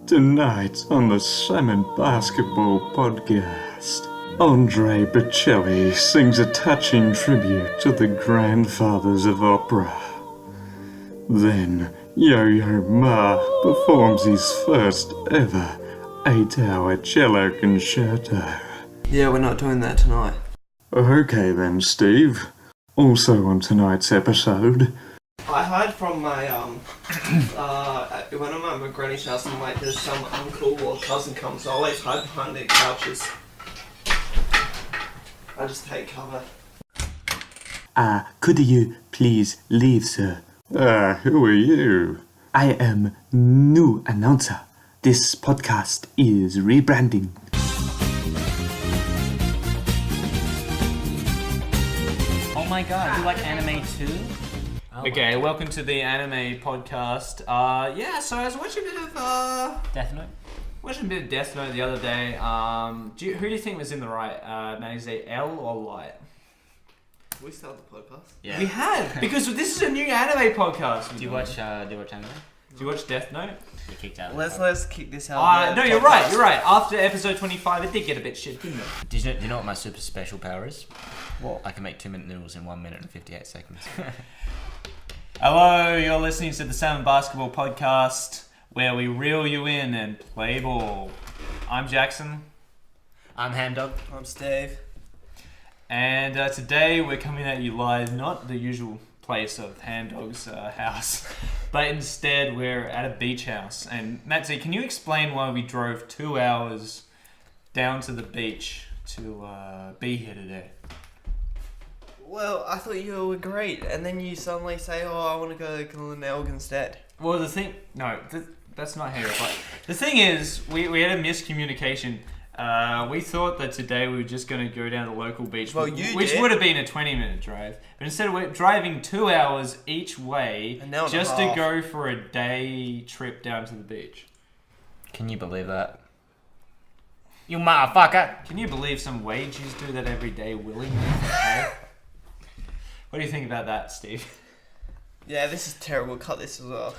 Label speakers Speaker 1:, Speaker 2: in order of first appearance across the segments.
Speaker 1: Tonight on the Salmon Basketball Podcast, Andre Bocelli sings a touching tribute to the grandfathers of opera. Then Yo-Yo Ma performs his first ever 8-hour cello concerto.
Speaker 2: Yeah, we're not doing that tonight.
Speaker 1: Okay then, Steve. Also on tonight's episode...
Speaker 2: I hide from my, when I'm at my granny's house and like there's some uncle or cousin comes, I always hide behind their couches. I just take cover.
Speaker 1: Could you please leave, sir? Who are you? I am new announcer. This podcast is rebranding.
Speaker 3: Oh my god, you like anime too?
Speaker 4: Okay, welcome to the anime podcast. So I was watching a bit of
Speaker 3: Death Note?
Speaker 4: watching a bit of Death Note the other day. Who do you think was in the right? Is L or Light?
Speaker 2: We started the podcast.
Speaker 3: Yeah.
Speaker 4: We have because this is a new anime podcast.
Speaker 3: Do you watch anime?
Speaker 4: Do you watch Death Note?
Speaker 3: You kicked out.
Speaker 2: Let's kick this out.
Speaker 4: No, you're right. You're right. After episode 25, it did get a bit shit, didn't it?
Speaker 3: Do you know what my super special power is?
Speaker 2: What?
Speaker 3: I can make 2-minute noodles in 1 minute and 58 seconds.
Speaker 4: Hello, you're listening to the Salmon Basketball Podcast, where we reel you in and play ball. I'm Jackson.
Speaker 3: I'm Hamdog.
Speaker 2: I'm Steve.
Speaker 4: And today we're coming at you live, not the usual place of Hamdog's house, but instead we're at a beach house. And Matzy, can you explain why we drove 2 hours down to the beach to be here today?
Speaker 2: Well, I thought you were great, and then you suddenly say, "Oh, I want to go to Glenelg instead."
Speaker 4: Well, that's not how you reply. The thing is, we had a miscommunication. We thought that today we were just going to go down to the local beach, which would have been a 20-minute drive. But instead we're driving 2 hours each way just to go for a day trip down to the beach.
Speaker 3: Can you believe that? You motherfucker!
Speaker 4: Can you believe some wages do that every day willingly? Okay? What do you think about that, Steve?
Speaker 2: Yeah, this is terrible. Cut this as well.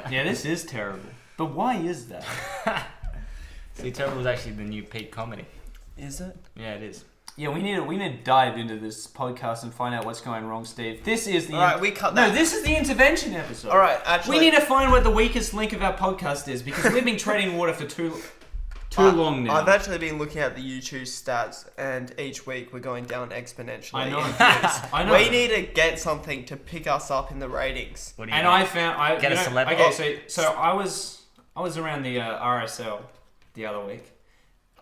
Speaker 4: Yeah, this is terrible. But why is that?
Speaker 3: See, terrible is actually the new peak comedy.
Speaker 2: Is it?
Speaker 3: Yeah, it is.
Speaker 4: Yeah, we need to dive into this podcast and find out what's going wrong, Steve. This is the...
Speaker 2: Alright, we cut that.
Speaker 4: No, this is the intervention episode.
Speaker 2: Alright, actually...
Speaker 4: We need to find what the weakest link of our podcast is, because we've been treading water for too long now.
Speaker 2: I've actually been looking at the YouTube stats, and each week we're going down exponentially.
Speaker 4: I know.
Speaker 2: in views.
Speaker 4: I know.
Speaker 2: We need to get something to pick us up in the ratings.
Speaker 3: What do you
Speaker 4: And
Speaker 3: mean?
Speaker 4: I found...
Speaker 3: Get a celeb.
Speaker 4: Okay, so I was around the RSL the other week.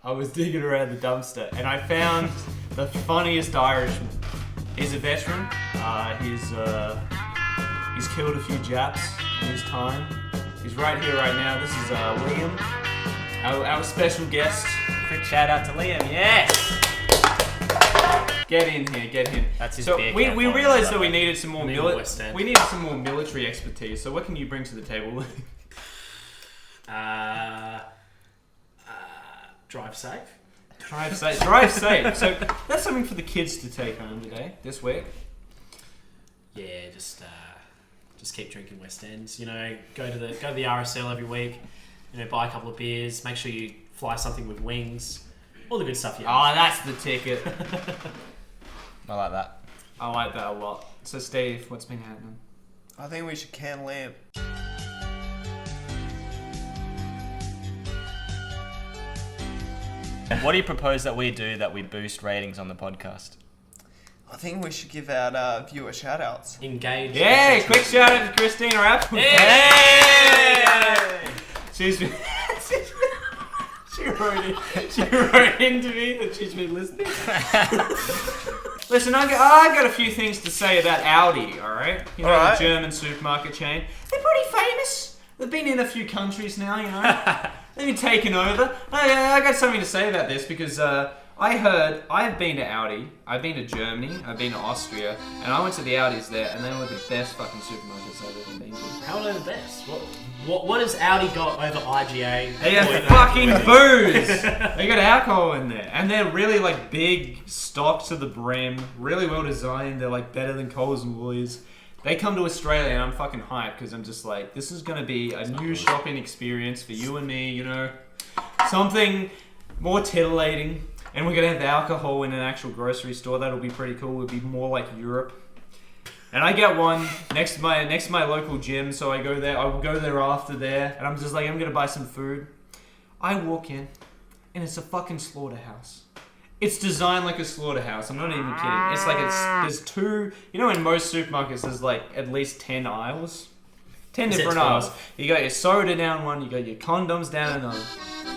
Speaker 4: I was digging around the dumpster, and I found the funniest Irishman. He's a veteran. He's killed a few Japs in his time. He's right here, right now. This is Liam, our special guest.
Speaker 3: Quick shout out to Liam, yes!
Speaker 4: Get in here, get in.
Speaker 3: That's his
Speaker 4: So
Speaker 3: beer
Speaker 4: we
Speaker 3: can
Speaker 4: realized
Speaker 3: for
Speaker 4: that we
Speaker 3: it.
Speaker 4: needed some more
Speaker 3: West End.
Speaker 4: we needed some more military expertise. So what can you bring to the table?
Speaker 5: Drive safe.
Speaker 4: Drive safe. Drive safe. So that's something for the kids to take home today, this week.
Speaker 5: Yeah, just keep drinking West Ends. You know, go to the RSL every week. You know, buy a couple of beers. Make sure you fly something with wings. All the good stuff.
Speaker 4: Oh, that's the ticket.
Speaker 3: I like that.
Speaker 4: I like that a lot. So Steve, what's been happening?
Speaker 2: I think we should can lamp.
Speaker 3: What do you propose that we do that we boost ratings on the podcast?
Speaker 2: I think we should give out viewer shout-outs.
Speaker 5: Engage.
Speaker 4: Yeah, quick shout out to Christina Apple.
Speaker 3: Hey!
Speaker 4: She's been, she wrote into me that she's been listening. Listen, I got a few things to say about Aldi, alright? You know,
Speaker 2: Alright.
Speaker 4: the German supermarket chain. They're pretty famous. They've been in a few countries now, you know. They've been taken over. I got something to say about this because I've been to Aldi, I've been to Germany, I've been to Austria, and I went to the Aldis there, and they were the best fucking supermarkets I've ever been to.
Speaker 5: How are they the best? What has Aldi got over IGA?
Speaker 4: They have fucking booze! They got alcohol in there. And they're really like big, stocked to the brim, really well designed. They're like better than Coles and Woolies. They come to Australia and I'm fucking hyped because I'm just like, this is going to be a new shopping experience for you and me, you know? Something more titillating. And we're going to have alcohol in an actual grocery store. That'll be pretty cool. It'll be more like Europe. And I get one next to my local gym, so I go there. I will go there after there, and I'm just like, I'm going to buy some food. I walk in, and it's a fucking slaughterhouse. It's designed like a slaughterhouse. I'm not even kidding. It's like there's two. You know, in most supermarkets, there's like at least 10 aisles, 10 different aisles. You got your soda down one. You got your condoms down another.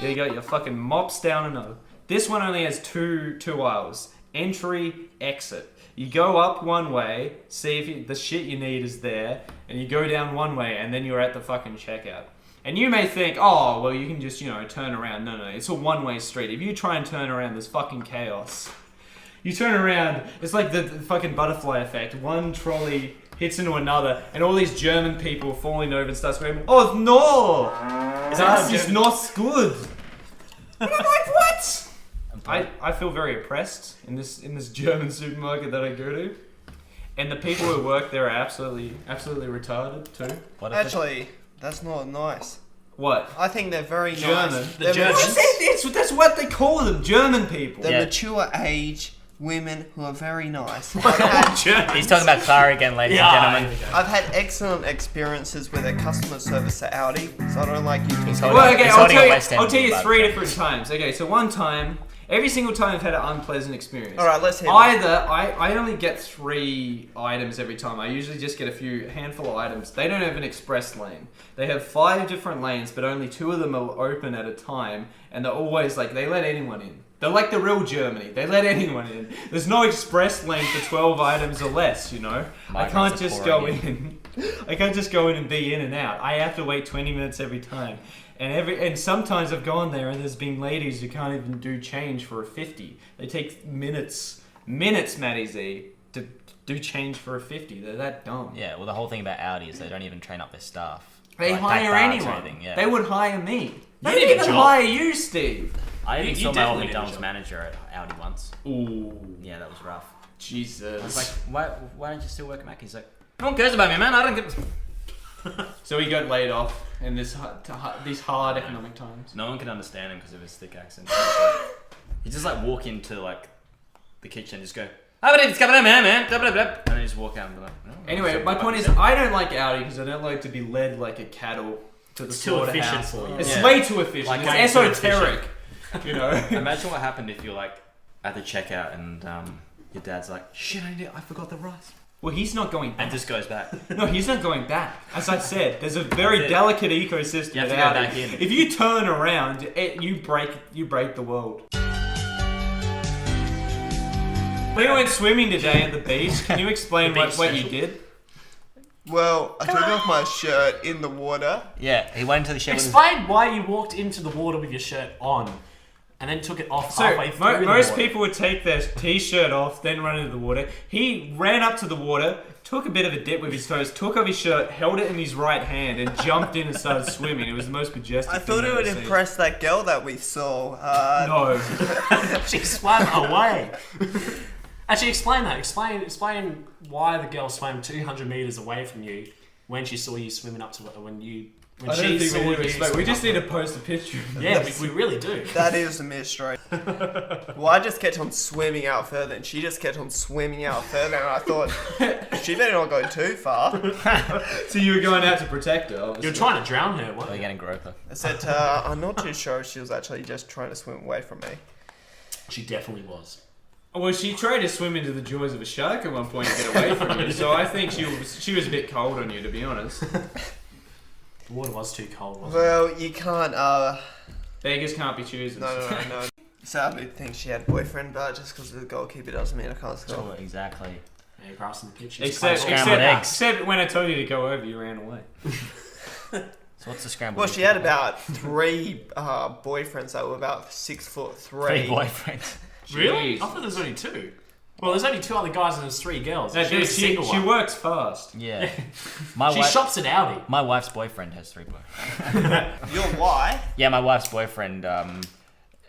Speaker 4: You got your fucking mops down another. This one only has two aisles. Entry, exit. You go up one way, see if the shit you need is there, and you go down one way, and then you're at the fucking checkout. And you may think, oh, well, you can just, turn around. No, it's a one-way street. If you try and turn around, there's fucking chaos. You turn around, it's like the fucking butterfly effect. One trolley hits into another, and all these German people are falling over and start screaming, oh, no! Das ist not good. And I'm like, what? I feel very oppressed in this German supermarket that I go to. And the people who work there are absolutely retarded too.
Speaker 2: Actually, that's not nice.
Speaker 4: What?
Speaker 2: I think they're very
Speaker 4: German.
Speaker 2: nice.
Speaker 5: The Germans.
Speaker 4: That's what they call them, German people.
Speaker 2: They're mature age women who are very nice.
Speaker 3: He's talking about Clara again, ladies and gentlemen.
Speaker 2: I've had excellent experiences with their customer service at Aldi, so I don't like you to say
Speaker 4: Well, okay, I'll tell you 3 different times. Okay, so one time, every single time I've had an unpleasant experience.
Speaker 2: Alright, let's hear
Speaker 4: I only get 3 items every time. I usually just get a handful of items. They don't have an express lane. They have 5 different lanes, but only 2 of them are open at a time, and they're always like, they let anyone in. They're like the real Germany. They let anyone in. There's no express lane for 12 items or less, I can't just go in. I can't just go in and be in and out. I have to wait 20 minutes every time. And sometimes I've gone there and there's been ladies who can't even do change for a 50. They take minutes, Matty Z, to do change for a 50. They're that dumb.
Speaker 3: Yeah, well, the whole thing about Audi is they don't even train up their staff.
Speaker 4: They hire anyone.
Speaker 3: Yeah.
Speaker 4: They would hire me. They
Speaker 5: did
Speaker 4: don't
Speaker 5: a
Speaker 4: even
Speaker 5: job.
Speaker 4: hire you, Steve.
Speaker 3: I even
Speaker 5: You
Speaker 3: saw my
Speaker 5: definitely
Speaker 3: old
Speaker 5: did a
Speaker 3: McDonald's
Speaker 5: job.
Speaker 3: manager at Audi once.
Speaker 4: Ooh.
Speaker 3: Yeah, that was rough.
Speaker 4: Jesus.
Speaker 3: I was like, why don't you still work at Mac? He's like, no one cares about me, man. I don't get...
Speaker 4: So he got laid off in these hard economic times.
Speaker 3: No one can understand him because of his thick accent. He just like walk into like the kitchen and just go, and then just walk out and be like, oh,
Speaker 4: anyway, my point is, I don't like Audi because I don't like to be led like a cattle to the
Speaker 5: It's too efficient
Speaker 4: slaughterhouse.
Speaker 5: for you.
Speaker 4: It's
Speaker 3: Yeah.
Speaker 4: way too efficient.
Speaker 5: Like
Speaker 4: It's
Speaker 5: going too
Speaker 4: esoteric.
Speaker 3: Imagine what happened if you're like at the checkout and your dad's like, shit, I forgot the rice.
Speaker 4: Well, he's not going
Speaker 3: And
Speaker 4: back.
Speaker 3: just goes back.
Speaker 4: No, he's not going back. As I said, there's a very delicate ecosystem.
Speaker 3: You have to
Speaker 4: at
Speaker 3: go
Speaker 4: Audi.
Speaker 3: back in.
Speaker 4: If you turn around, you break the world. We went swimming today at the beach. Can you explain
Speaker 5: The beach
Speaker 4: what you
Speaker 5: special.
Speaker 4: did?
Speaker 2: Well, I took off my shirt in the water.
Speaker 3: Yeah, he went into the shed with his...
Speaker 5: Explain why you walked into the water with your shirt on, and then took it off
Speaker 4: So,
Speaker 5: halfway through the
Speaker 4: most
Speaker 5: water.
Speaker 4: people would take their t-shirt off, then run into the water. He ran up to the water, took a bit of a dip with his toes, took off his shirt, held it in his right hand, and jumped in and started swimming. It was the most majestic
Speaker 2: I
Speaker 4: thing
Speaker 2: thought it
Speaker 4: I've
Speaker 2: would
Speaker 4: ever seen.
Speaker 2: impress that girl that we saw.
Speaker 4: No.
Speaker 5: She swam away. Actually, explain that. Explain why the girl swam 200 meters away from you when she saw you swimming up to it. When
Speaker 4: I
Speaker 5: she
Speaker 4: don't think
Speaker 5: saw
Speaker 4: we need to
Speaker 5: you
Speaker 4: explain. We
Speaker 5: swim
Speaker 4: just
Speaker 5: up
Speaker 4: need
Speaker 5: to
Speaker 4: to post a picture of
Speaker 5: it. Yeah,
Speaker 4: this.
Speaker 5: we really do.
Speaker 2: That is a mystery. Well, I just kept on swimming out further, and she just kept on swimming out further, and I thought, she better not go too far.
Speaker 4: So you were going out to protect her, obviously.
Speaker 5: You're trying to drown her,
Speaker 3: Oh,
Speaker 5: weren't
Speaker 3: you're
Speaker 5: you?
Speaker 3: getting groper.
Speaker 2: I said to her, I'm not too sure if she was actually just trying to swim away from me.
Speaker 5: She definitely was.
Speaker 4: Well, she tried to swim into the jaws of a shark at one point to get away from you, so I think she was a bit cold on you, to be honest.
Speaker 5: The water was too cold, wasn't
Speaker 2: Well, you can't,
Speaker 4: Beggars can't be choosers.
Speaker 2: no. Sadly, think she had a boyfriend, but just because of the goalkeeper doesn't mean I can't score.
Speaker 3: Oh, exactly.
Speaker 5: it? Yeah, grass in the pitch. It's
Speaker 4: Except,
Speaker 5: close.
Speaker 3: Scrambled eggs.
Speaker 4: except when I told you to go over, you ran away.
Speaker 3: So what's the scramble?
Speaker 2: Well, she had about 3 boyfriends that were about 6'3".
Speaker 3: 3 boyfriends.
Speaker 5: Really?
Speaker 4: Jeez.
Speaker 5: I thought there was only 2. Well, there's only 2 other guys and there's 3 girls.
Speaker 4: No,
Speaker 5: She
Speaker 4: dude,
Speaker 5: was a single
Speaker 4: she
Speaker 5: one.
Speaker 4: works fast.
Speaker 3: Yeah. My
Speaker 5: She
Speaker 3: wife,
Speaker 5: shops at Aldi.
Speaker 3: my wife's boyfriend has 3 boyfriends.
Speaker 2: Your why?
Speaker 3: Yeah, my wife's boyfriend,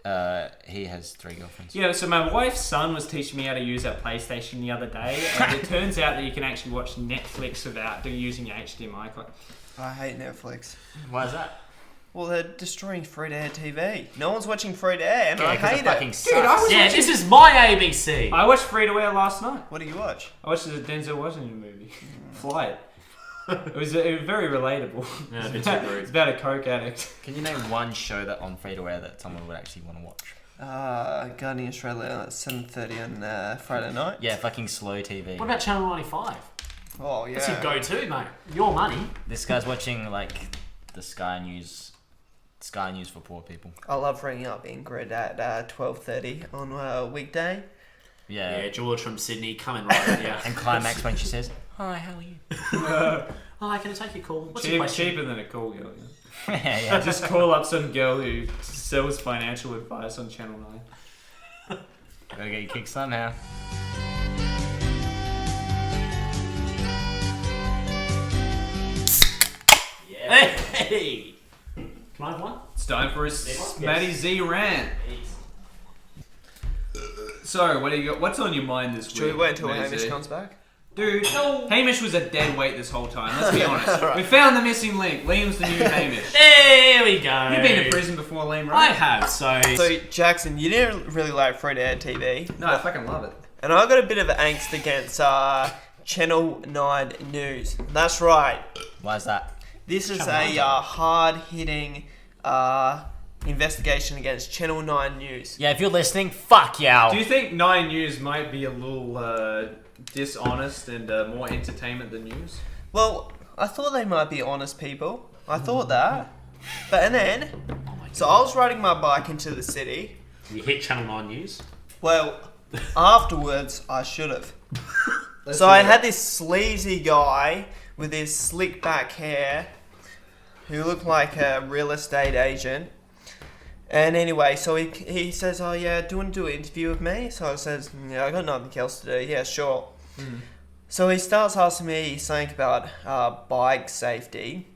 Speaker 3: He has 3 girlfriends.
Speaker 4: Yeah, so my wife's son was teaching me how to use that PlayStation the other day, and it turns out that you can actually watch Netflix without using your HDMI cord.
Speaker 2: I hate Netflix.
Speaker 3: Why is that?
Speaker 2: Well, they're destroying free-to-air TV. No one's watching free-to-air, and I hate it.
Speaker 5: Dude, this is my ABC.
Speaker 4: I watched Free to Air last night.
Speaker 2: What do you watch?
Speaker 4: I watched the Denzel Washington movie, Flight. It was very relatable.
Speaker 5: Yeah, a bit
Speaker 4: it's,
Speaker 5: too rude.
Speaker 4: it's about a coke addict.
Speaker 3: Can you name one show that on free to air that someone would actually want to watch?
Speaker 2: Guardian Australia at 7:30 on Friday night.
Speaker 3: Yeah, fucking slow TV.
Speaker 5: What about Channel 95?
Speaker 2: Oh, yeah.
Speaker 5: That's your go-to, mate. Your money.
Speaker 3: This guy's watching like the Sky News for poor people.
Speaker 2: I love ringing up Ingrid at 12:30 on a weekday.
Speaker 3: Yeah.
Speaker 5: Yeah, George from Sydney coming right at you.
Speaker 3: And climax when she says, "Hi, how are you?"
Speaker 5: Hi, can I take your call? What's your question?
Speaker 4: Cheaper than a call girl.
Speaker 3: yeah.
Speaker 4: Just call up some girl who sells financial advice on Channel 9.
Speaker 3: Gotta get your kicks somehow.
Speaker 5: Yeah. Hey! Can I have one?
Speaker 4: It's time for a
Speaker 5: Yes.
Speaker 4: Matty Z rant. So, what do you got? What's on your mind this week?
Speaker 2: Should we wait until
Speaker 4: Matty
Speaker 2: Hamish
Speaker 4: Z?
Speaker 2: comes back?
Speaker 4: Dude, Hamish was a dead weight this whole time. Let's be honest. We found the missing link. Liam's the new Hamish.
Speaker 5: There we go.
Speaker 4: You've been in prison before, Liam,
Speaker 5: I
Speaker 4: right?
Speaker 5: have, so...
Speaker 2: So, Jackson, you didn't really like free-to-air TV.
Speaker 4: No, I fucking love it.
Speaker 2: And I got a bit of angst against Channel 9 News. That's right.
Speaker 3: Why is that?
Speaker 2: This is
Speaker 5: Channel 9.
Speaker 2: hard-hitting investigation against Channel 9 News.
Speaker 3: Yeah, if you're listening, fuck y'all.
Speaker 4: Do you think 9 News might be a little dishonest and more entertainment than news?
Speaker 2: Well, I thought they might be honest people. I thought that. But and then, so I was riding my bike into the city.
Speaker 5: You hit Channel 9 News?
Speaker 2: Well, afterwards, I should have. So I had this sleazy guy with his slick back hair who looked like a real estate agent. And anyway, so he says, "Oh yeah, do you want to do an interview with me?" So I says, "Yeah, I got nothing else to do." "Yeah, sure." So he starts asking me something about bike safety,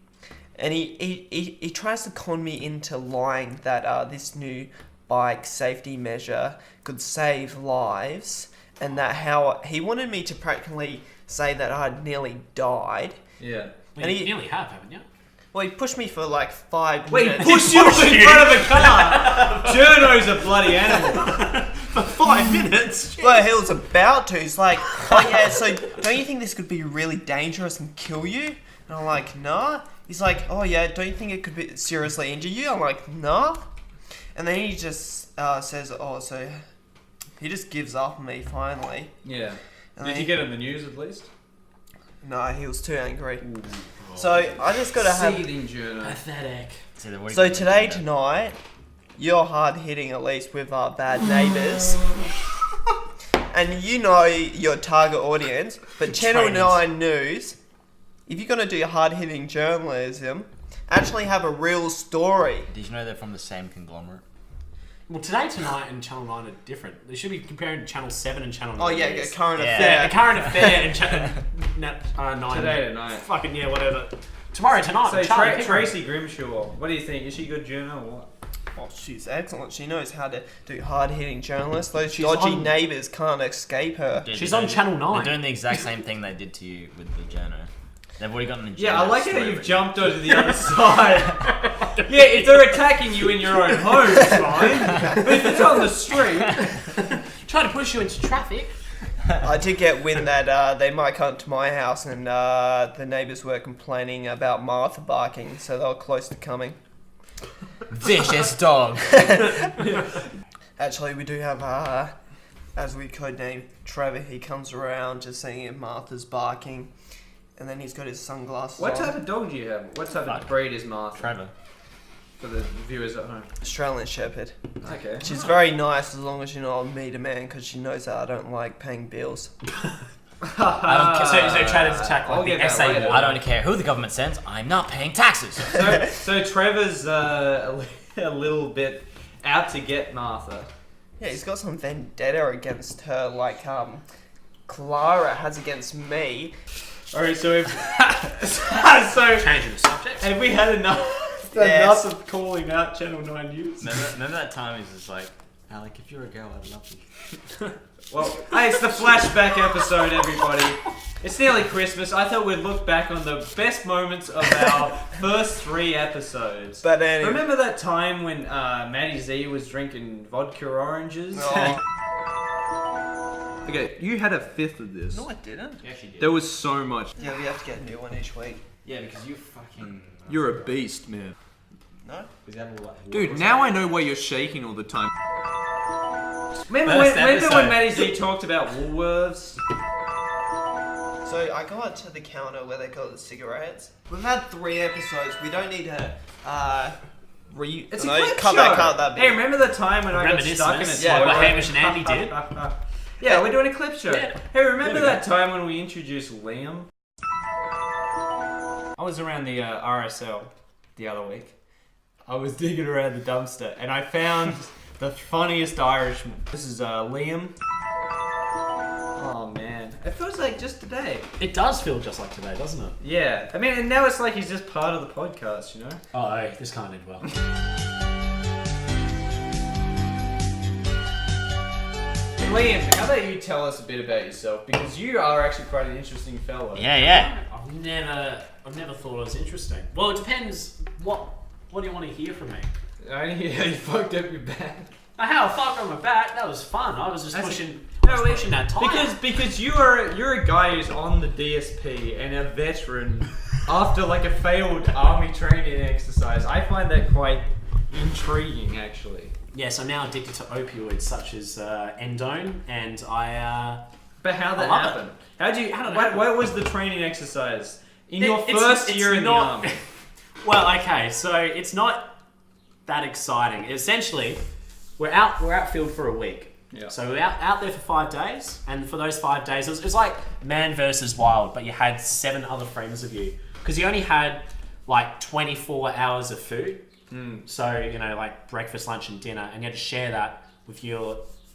Speaker 2: and he tries to con me into lying that this new bike safety measure could save lives, and that how he wanted me to practically say that I had nearly died.
Speaker 4: Yeah.
Speaker 5: Well, you nearly have, haven't you?
Speaker 2: Well, he pushed me for like 5
Speaker 4: Wait,
Speaker 2: minutes.
Speaker 4: push you in front of a car! Journo's a bloody animal.
Speaker 5: For 5 minutes?
Speaker 2: Well, he was about to. He's like, "Oh yeah, so don't you think this could be really dangerous and kill you?" And I'm like, "Nah." He's like, "Oh yeah, don't you think it could be seriously injure you?" I'm like, "Nah." And then he just says, "Oh, so..." He just gives up on me finally.
Speaker 4: Yeah.
Speaker 2: And
Speaker 4: Did
Speaker 2: then
Speaker 4: you get in the news at least?
Speaker 2: No, he was too angry. So I just gotta have...
Speaker 4: Seething journo.
Speaker 5: Pathetic.
Speaker 2: So today, tonight, you're hard hitting at least with our bad neighbours. And you know your target audience, but Channel
Speaker 5: Trainers.
Speaker 2: 9 News, if you're gonna do hard hitting journalism, actually have a real story.
Speaker 3: Did you know they're from the same conglomerate?
Speaker 5: Well, Today, Tonight and Channel 9 are different. They should be comparing Channel 7 and Channel 9.
Speaker 2: Oh yeah,
Speaker 5: News.
Speaker 2: current
Speaker 3: Yeah.
Speaker 2: affair.
Speaker 5: Yeah, Current Affair and Channel 9.
Speaker 4: Today tonight.
Speaker 5: Fucking yeah, whatever. Tomorrow tonight.
Speaker 4: So
Speaker 5: Charlie Pickering.
Speaker 4: Tracy Grimshaw, what do you think? Is she good journo or what?
Speaker 2: Oh, she's excellent. She knows how to do hard hitting journalists. Those
Speaker 5: She's
Speaker 2: dodgy
Speaker 5: on-
Speaker 2: neighbours can't escape her.
Speaker 3: Dude,
Speaker 5: She's
Speaker 3: they're
Speaker 5: on Channel 9.
Speaker 3: They're doing the exact same thing they did to you with the journo. They've already gotten the journo.
Speaker 4: Yeah, I like how
Speaker 3: story
Speaker 4: you've
Speaker 3: written.
Speaker 4: jumped onto the other side. Yeah, if they're attacking you in your own home, it's fine. But if it's on the street,
Speaker 5: Try to push you into traffic.
Speaker 2: I did get wind that they might come to my house and the neighbours were complaining about Martha barking, so they were close to coming.
Speaker 3: Vicious dog.
Speaker 2: Actually, we do have, as we codename Trevor, he comes around just seeing if Martha's barking, and then he's got his sunglasses
Speaker 4: what
Speaker 2: on.
Speaker 4: type of dog do you have? What type of
Speaker 5: Fuck.
Speaker 4: breed is Martha?
Speaker 3: Trevor.
Speaker 4: For the viewers at home.
Speaker 2: Australian Shepherd.
Speaker 4: Okay.
Speaker 2: She's very nice as long as you're not a meter man, because she knows that I don't like paying bills.
Speaker 5: So try to attack
Speaker 4: I'll
Speaker 5: like
Speaker 4: get
Speaker 5: the
Speaker 4: that
Speaker 5: SA
Speaker 4: later.
Speaker 5: war.
Speaker 3: I don't care who the government sends. I'm not paying taxes.
Speaker 4: So Trevor's a little bit out to get Martha.
Speaker 2: Yeah, he's got some vendetta against her, like Clara has against me.
Speaker 4: Alright, so if so
Speaker 5: Changing the subject.
Speaker 4: have we had enough
Speaker 2: Yes.
Speaker 4: Enough of calling out Channel 9 News.
Speaker 3: Remember that time he's just like, Alec, if you're a girl, I'd love you.
Speaker 4: Well, hey, it's the flashback episode, everybody. It's nearly Christmas. I thought we'd look back on the best moments of our first 3 episodes.
Speaker 2: But anyway.
Speaker 4: Remember that time when Maddie Z was drinking vodka oranges?
Speaker 2: Oh.
Speaker 4: Okay, you had a 5th of this.
Speaker 2: No, I didn't.
Speaker 3: You actually did.
Speaker 4: There was so much.
Speaker 2: Yeah, we have to get a new one each week.
Speaker 3: Yeah, because you fucking...
Speaker 4: You're a beast, man.
Speaker 2: No?
Speaker 4: Dude, now I know why you're shaking all the time. Remember
Speaker 3: First
Speaker 4: when
Speaker 3: episode.
Speaker 4: Maddie Z talked about Woolworths?
Speaker 2: So I got to the counter where they got the cigarettes. We've had 3 episodes. We don't need to
Speaker 4: It's a
Speaker 2: no,
Speaker 4: clip
Speaker 2: cut
Speaker 4: show.
Speaker 2: that bit.
Speaker 4: Hey, remember the time when I got stuck in a
Speaker 3: Reminiscence,
Speaker 2: Yeah,
Speaker 4: toilet?
Speaker 3: like what Hamish and Andy did.
Speaker 4: Yeah, we're doing a clip show.
Speaker 3: Yeah.
Speaker 4: Hey, remember that time when we introduced Liam? I was around the RSL the other week. I was digging around the dumpster and I found the funniest Irishman. This is Liam. Oh man, it feels like just today.
Speaker 5: It does feel just like today, doesn't it?
Speaker 4: Yeah, I mean, and now it's like he's just part of the podcast, you know?
Speaker 5: Oh, this can't end well.
Speaker 4: Liam, how about you tell us a bit about yourself? Because you are actually quite an interesting fellow.
Speaker 3: Yeah.
Speaker 5: I've never thought it was interesting. Well, it depends. What do you want to hear from me?
Speaker 4: I hear how you fucked up your back.
Speaker 5: How fuck on my back? That was fun. I was just pushing that tire.
Speaker 4: Because you're a guy who's on the DSP and a veteran after like a failed army training exercise. I find that quite intriguing, actually.
Speaker 5: Yes, I'm now addicted to opioids such as endone, and I.
Speaker 4: But how that
Speaker 5: I love
Speaker 4: happened?
Speaker 5: How did it happen?
Speaker 4: What was the training exercise in your
Speaker 5: It's-
Speaker 4: first
Speaker 5: it's
Speaker 4: year in the
Speaker 5: not-
Speaker 4: army?
Speaker 5: Well, okay, so it's not that exciting. Essentially, we're outfield for a week.
Speaker 4: Yeah.
Speaker 5: So we're out there for 5 days, and for those 5 days, it was like man versus wild, but you had 7 other friends of you because you only had like 24 hours of food. So like breakfast, lunch, and dinner, and you had to share that with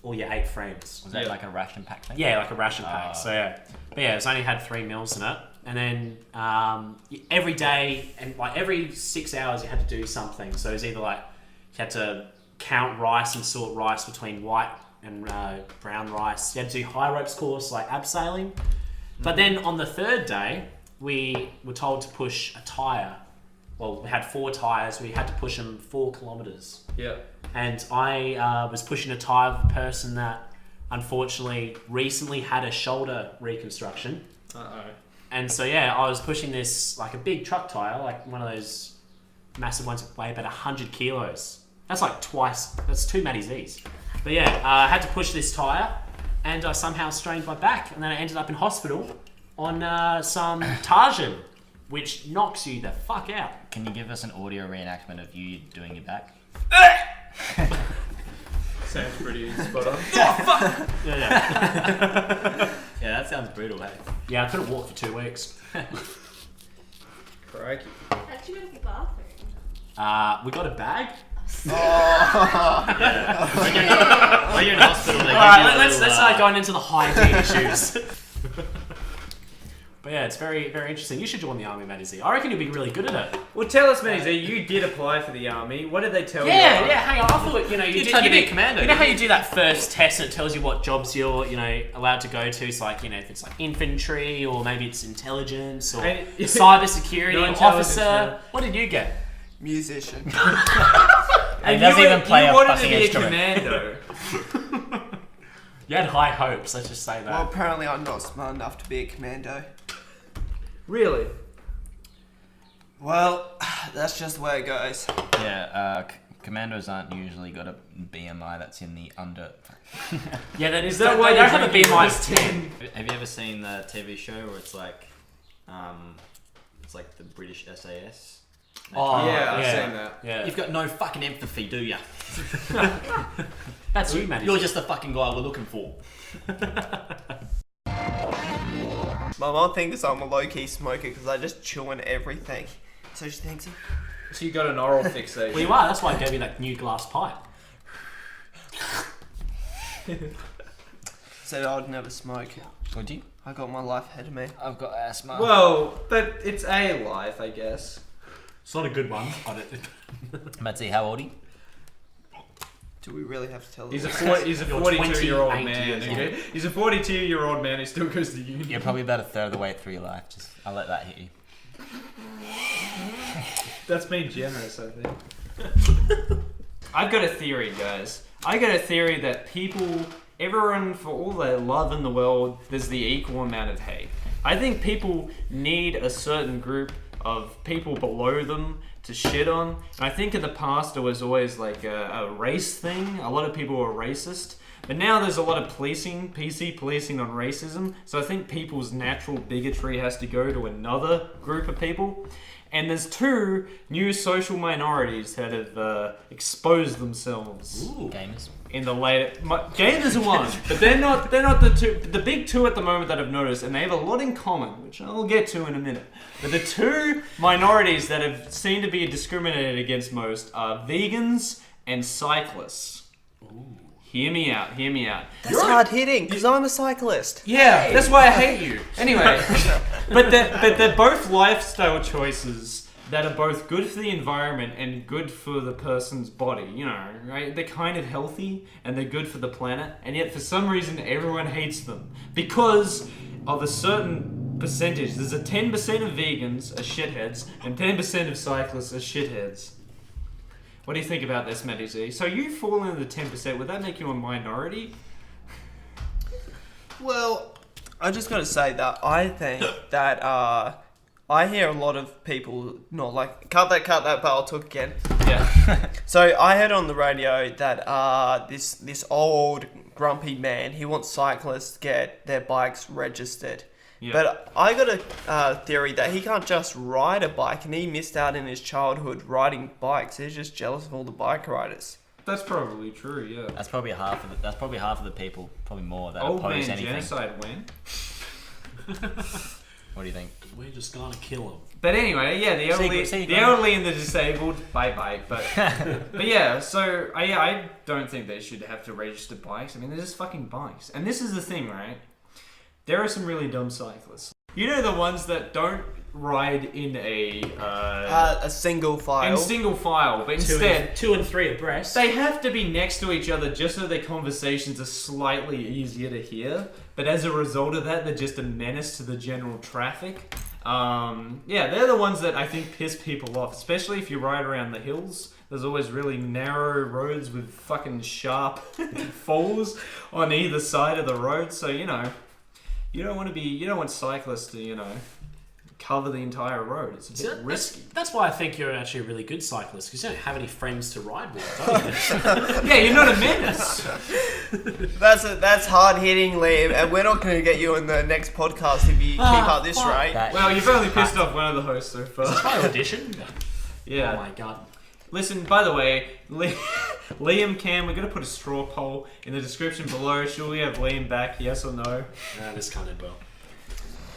Speaker 5: all your 8 friends.
Speaker 3: Was that like a ration pack thing?
Speaker 5: Yeah, like a ration pack. So yeah, but yeah, it's only had 3 meals in it, and then every day and like every 6 hours you had to do something. So it was either like you had to count rice and sort rice between white and brown rice. You had to do high ropes course like abseiling. But then on the 3rd day, we were told to push a tire. Well, we had 4 tires. We had to push them 4 kilometers.
Speaker 4: Yeah.
Speaker 5: And I was pushing a tire of a person that unfortunately recently had a shoulder reconstruction.
Speaker 4: Uh-oh.
Speaker 5: And so yeah, I was pushing this like a big truck tire, like one of those massive ones that weigh about 100 kilos. That's like twice. That's 2 Matty Z's. But yeah, I had to push this tire, and I somehow strained my back, and then I ended up in hospital on some Tarjan, which knocks you the fuck out.
Speaker 3: Can you give us an audio reenactment of you doing your back?
Speaker 4: Sounds pretty spot on.
Speaker 5: Yeah.
Speaker 3: Yeah, that sounds brutal, hey?
Speaker 5: Yeah, I couldn't walk for 2 weeks.
Speaker 4: Crikey.
Speaker 6: How'd you go to the bathroom?
Speaker 5: We got a bag.
Speaker 3: When you're in hospital, they
Speaker 5: Alright,
Speaker 3: give you
Speaker 5: let's start going into the hygiene issues. But yeah, it's very, very interesting. You should join the army, Matty Z. I reckon you'll be really good at it.
Speaker 4: Well, tell us, Manny Z, you did apply for the army. What did they tell you?
Speaker 5: Yeah, hang on. I thought, you
Speaker 3: turned to be a commando,
Speaker 5: You know how
Speaker 3: didn't
Speaker 5: you do that first test and it tells you what jobs you're, allowed to go to? It's like, if it's like infantry or maybe it's intelligence or
Speaker 4: And-
Speaker 5: cyber security
Speaker 4: No
Speaker 5: or
Speaker 4: intelligence,
Speaker 5: officer.
Speaker 4: no.
Speaker 5: What did you get?
Speaker 2: Musician.
Speaker 3: And he doesn't even play a
Speaker 4: wanted to
Speaker 3: fucking
Speaker 4: be
Speaker 3: instrument.
Speaker 4: a commando.
Speaker 5: You had high hopes. Let's just say that.
Speaker 2: Well, apparently I'm not smart enough to be a commando.
Speaker 4: Really?
Speaker 2: Well, that's just the way it goes.
Speaker 3: Yeah, commandos aren't usually got a BMI that's in the under...
Speaker 5: Yeah, that is.
Speaker 4: Is that why
Speaker 5: they
Speaker 4: they
Speaker 5: don't have a
Speaker 4: drink
Speaker 5: BMI
Speaker 4: this
Speaker 5: of 10.
Speaker 3: Have you ever seen the TV show where it's like the British SAS?
Speaker 5: Oh,
Speaker 4: Yeah, I've seen that.
Speaker 5: Yeah,
Speaker 3: You've got no fucking empathy, do ya?
Speaker 5: that's you, Matty.
Speaker 3: You're just the fucking guy we're looking for.
Speaker 2: My mom thinks I'm a low-key smoker because I just chew on everything. So she thinks...
Speaker 4: So you got an oral fixation.
Speaker 5: Well, you are. That's why I gave you that new glass pipe.
Speaker 2: Said I'd never smoke.
Speaker 3: Would you?
Speaker 2: I got my life ahead of me.
Speaker 3: I've got asthma.
Speaker 4: Well, but it's a life, I guess.
Speaker 5: It's not a good one.
Speaker 3: Matty, how old are you?
Speaker 2: Do we really have to tell
Speaker 4: He's
Speaker 2: them?
Speaker 4: He's a 42-year-old
Speaker 5: 28
Speaker 4: man.
Speaker 5: years
Speaker 4: Okay? He's a 42-year-old man who still goes to uni.
Speaker 3: You're probably about a third of the way through your life. Just I'll let that hit you.
Speaker 4: That's being generous, I think. I've got a theory, guys. I got a theory that everyone, for all their love in the world, there's the equal amount of hate. I think people need a certain group of people below them to shit on. And I think in the past it was always like a race thing. A lot of people were racist. But now there's a lot of PC policing on racism. So I think people's natural bigotry has to go to another group of people. And there's 2 new social minorities that have exposed themselves.
Speaker 5: Ooh.
Speaker 3: Gamers.
Speaker 4: In the later... Gamers are one, but they're not the 2... The big 2 at the moment that I've noticed, and they have a lot in common, which I'll get to in a minute. But the 2 minorities that have seemed to be discriminated against most are vegans and cyclists. Ooh. Hear me out.
Speaker 2: That's hard hitting, because I'm a cyclist.
Speaker 4: Yeah, that's why I hate you. Anyway, but they're both lifestyle choices that are both good for the environment and good for the person's body, you know, right? They're kind of healthy and they're good for the planet, and yet for some reason everyone hates them because of a certain percentage. There's a 10% of vegans are shitheads and 10% of cyclists are shitheads. What do you think about this, Matty Z? So you fall into the 10%, would that make you a minority?
Speaker 2: Well, I just got to say that I think that I hear a lot of people not like cut that, but I'll talk again.
Speaker 4: Yeah.
Speaker 2: So I heard on the radio that this old grumpy man, he wants cyclists to get their bikes registered.
Speaker 4: Yeah.
Speaker 2: But I got a theory that he can't just ride a bike, and he missed out in his childhood riding bikes. He's just jealous of all the bike riders.
Speaker 4: That's probably true, yeah.
Speaker 3: That's probably half of the people, probably more, that
Speaker 4: Old
Speaker 3: oppose
Speaker 4: man
Speaker 3: anything.
Speaker 4: genocide when?
Speaker 3: What do you think?
Speaker 5: We're just gonna kill him.
Speaker 4: But anyway, yeah, the elderly and the disabled, bye. But yeah, so I don't think they should have to register bikes. I mean, they're just fucking bikes. And this is the thing, right? There are some really dumb cyclists. You know the ones that don't ride in a
Speaker 2: single file.
Speaker 4: in single file, but instead
Speaker 5: 2 and 3 abreast.
Speaker 4: they have to be next to each other just so their conversations are slightly easier to hear. But as a result of that, they're just a menace to the general traffic. Yeah, they're the ones that I think piss people off, especially if you ride around the hills. There's always really narrow roads with fucking sharp falls on either side of the road. So, you know, you don't want cyclists to, you know, cover the entire road. It's a bit risky.
Speaker 5: That's why I think you're actually a really good cyclist, because you don't have any friends to ride with, don't you?
Speaker 4: Yeah, you're not a menace.
Speaker 2: That's hard hitting, Liam, and we're not going to get you in the next podcast if you keep up this rate.
Speaker 4: Well, you've only pissed off one of the hosts so far.
Speaker 5: Is this my audition?
Speaker 4: Yeah.
Speaker 5: Oh my god.
Speaker 4: Listen, by the way, Liam Cam, we're going to put a straw poll in the description below. Should we have Liam back, yes or no?
Speaker 5: This can't end well.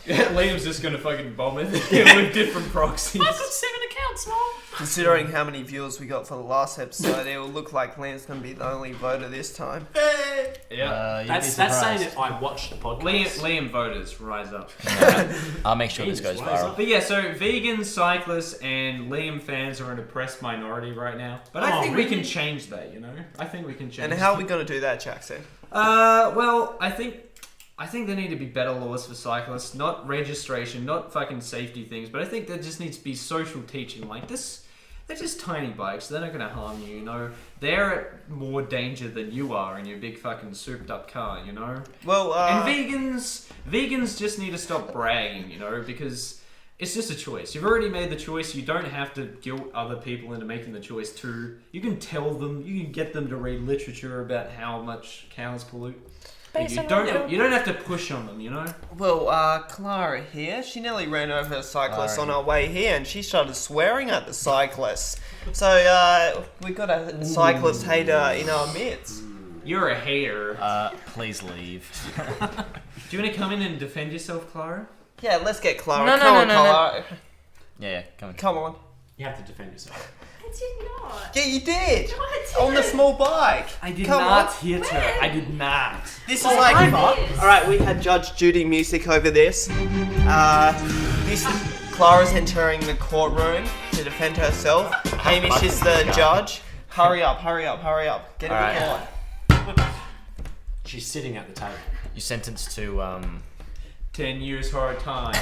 Speaker 4: Yeah, Liam's just going to fucking bomb it with different proxies.
Speaker 5: I've got 7 accounts, Mom.
Speaker 2: Considering how many viewers we got for the last episode, it will look like Liam's going to be the only voter this time.
Speaker 4: Yeah.
Speaker 5: That's saying that I watched the podcast.
Speaker 4: Liam voters, rise up.
Speaker 3: I'll make sure this goes viral.
Speaker 4: But yeah, so vegans, cyclists, and Liam fans are an oppressed minority right now. But I think we can change that, you know? I think we can change
Speaker 2: And how are we going to do that, Jackson?
Speaker 4: Well, I think there need to be better laws for cyclists, not registration, not fucking safety things, but I think there just needs to be social teaching like this. They're just tiny bikes. They're not going to harm you, you know. They're at more danger than you are in your big fucking souped up car, you know.
Speaker 2: Well,
Speaker 4: and vegans just need to stop bragging, you know, because it's just a choice. You've already made the choice. You don't have to guilt other people into making the choice too. You can tell them. You can get them to read literature about how much cows pollute. You don't have to push on them, you know?
Speaker 2: Well, Clara here, she nearly ran over a cyclist on our way here, and she started swearing at the cyclist. So, we got a cyclist hater in our midst.
Speaker 4: You're a hater.
Speaker 3: Please leave.
Speaker 4: Do you want to come in and defend yourself, Clara?
Speaker 2: Yeah, let's get Clara.
Speaker 3: No,
Speaker 2: Come on, Clara.
Speaker 3: Yeah, come on.
Speaker 2: Come on.
Speaker 5: You have to defend yourself.
Speaker 6: I did not.
Speaker 2: Yeah, you did.
Speaker 6: No, I didn't.
Speaker 2: On the small bike.
Speaker 4: I did
Speaker 2: Come
Speaker 4: not
Speaker 2: on.
Speaker 4: hit her. I did not.
Speaker 2: This is like...
Speaker 6: Yes.
Speaker 2: Alright, we had Judge Judy music over this. Clara's entering the courtroom to defend herself. Hamish is the judge. Hurry up. Get in the court.
Speaker 5: She's sitting at the table.
Speaker 3: You sentenced to
Speaker 4: 10 years hard time.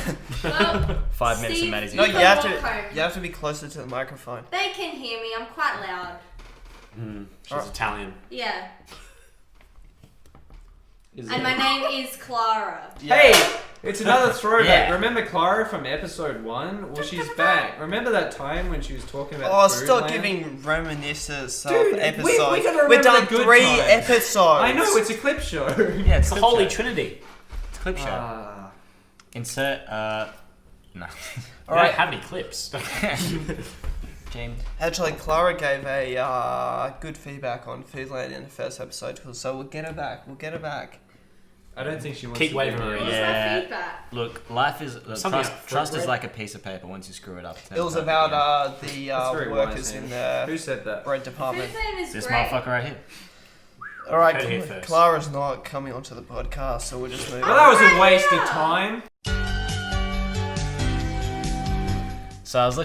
Speaker 6: Well,
Speaker 3: 5 minutes of
Speaker 6: Steve,
Speaker 3: Maddie's.
Speaker 2: No,
Speaker 6: you
Speaker 2: you have
Speaker 6: can walk
Speaker 2: to.
Speaker 6: home.
Speaker 2: You have to be closer to the microphone.
Speaker 6: They can hear me. I'm quite loud.
Speaker 5: She's Italian.
Speaker 6: Yeah.
Speaker 4: Is
Speaker 6: And
Speaker 4: it?
Speaker 6: my name is Clara.
Speaker 4: Hey! It's another throwback.
Speaker 3: Yeah.
Speaker 4: Remember Clara from episode 1? Well, she's back. Remember that time when she was talking about
Speaker 2: Oh,
Speaker 4: Food
Speaker 2: stop
Speaker 4: Land?
Speaker 2: giving reminiscences of
Speaker 4: Dude, we
Speaker 2: episodes.
Speaker 4: gotta
Speaker 2: We've
Speaker 4: remember
Speaker 2: done
Speaker 4: the good
Speaker 2: 3
Speaker 4: times.
Speaker 2: episodes.
Speaker 4: I know, it's a clip show.
Speaker 3: Yeah, it's
Speaker 5: The
Speaker 3: clip
Speaker 5: Holy
Speaker 3: show.
Speaker 5: Trinity.
Speaker 3: It's a clip show. Insert, no.
Speaker 5: You
Speaker 2: Alright.
Speaker 5: don't have any clips.
Speaker 3: James.
Speaker 2: Actually, Clara gave a good feedback on Foodland in the first episode, so we'll get her back.
Speaker 4: I don't think she wants
Speaker 5: Keep
Speaker 4: to
Speaker 5: waving
Speaker 4: be
Speaker 5: her
Speaker 6: What
Speaker 5: in.
Speaker 6: was
Speaker 3: Yeah.
Speaker 6: my feedback?
Speaker 3: Look, life is
Speaker 5: Something
Speaker 3: trust is
Speaker 5: fruit
Speaker 3: like a piece of paper. Once you screw it up,
Speaker 2: It was about the
Speaker 4: That's very
Speaker 2: workers
Speaker 4: wise,
Speaker 2: in
Speaker 4: Who
Speaker 2: the
Speaker 4: said that?
Speaker 2: bread department.
Speaker 6: Foodland is
Speaker 3: this
Speaker 6: great.
Speaker 3: motherfucker right here.
Speaker 2: All right,
Speaker 5: Heard it here first.
Speaker 2: Clara's not coming onto the podcast, so we'll just move
Speaker 4: Well,
Speaker 2: on.
Speaker 4: that was a waste of time.
Speaker 3: So I was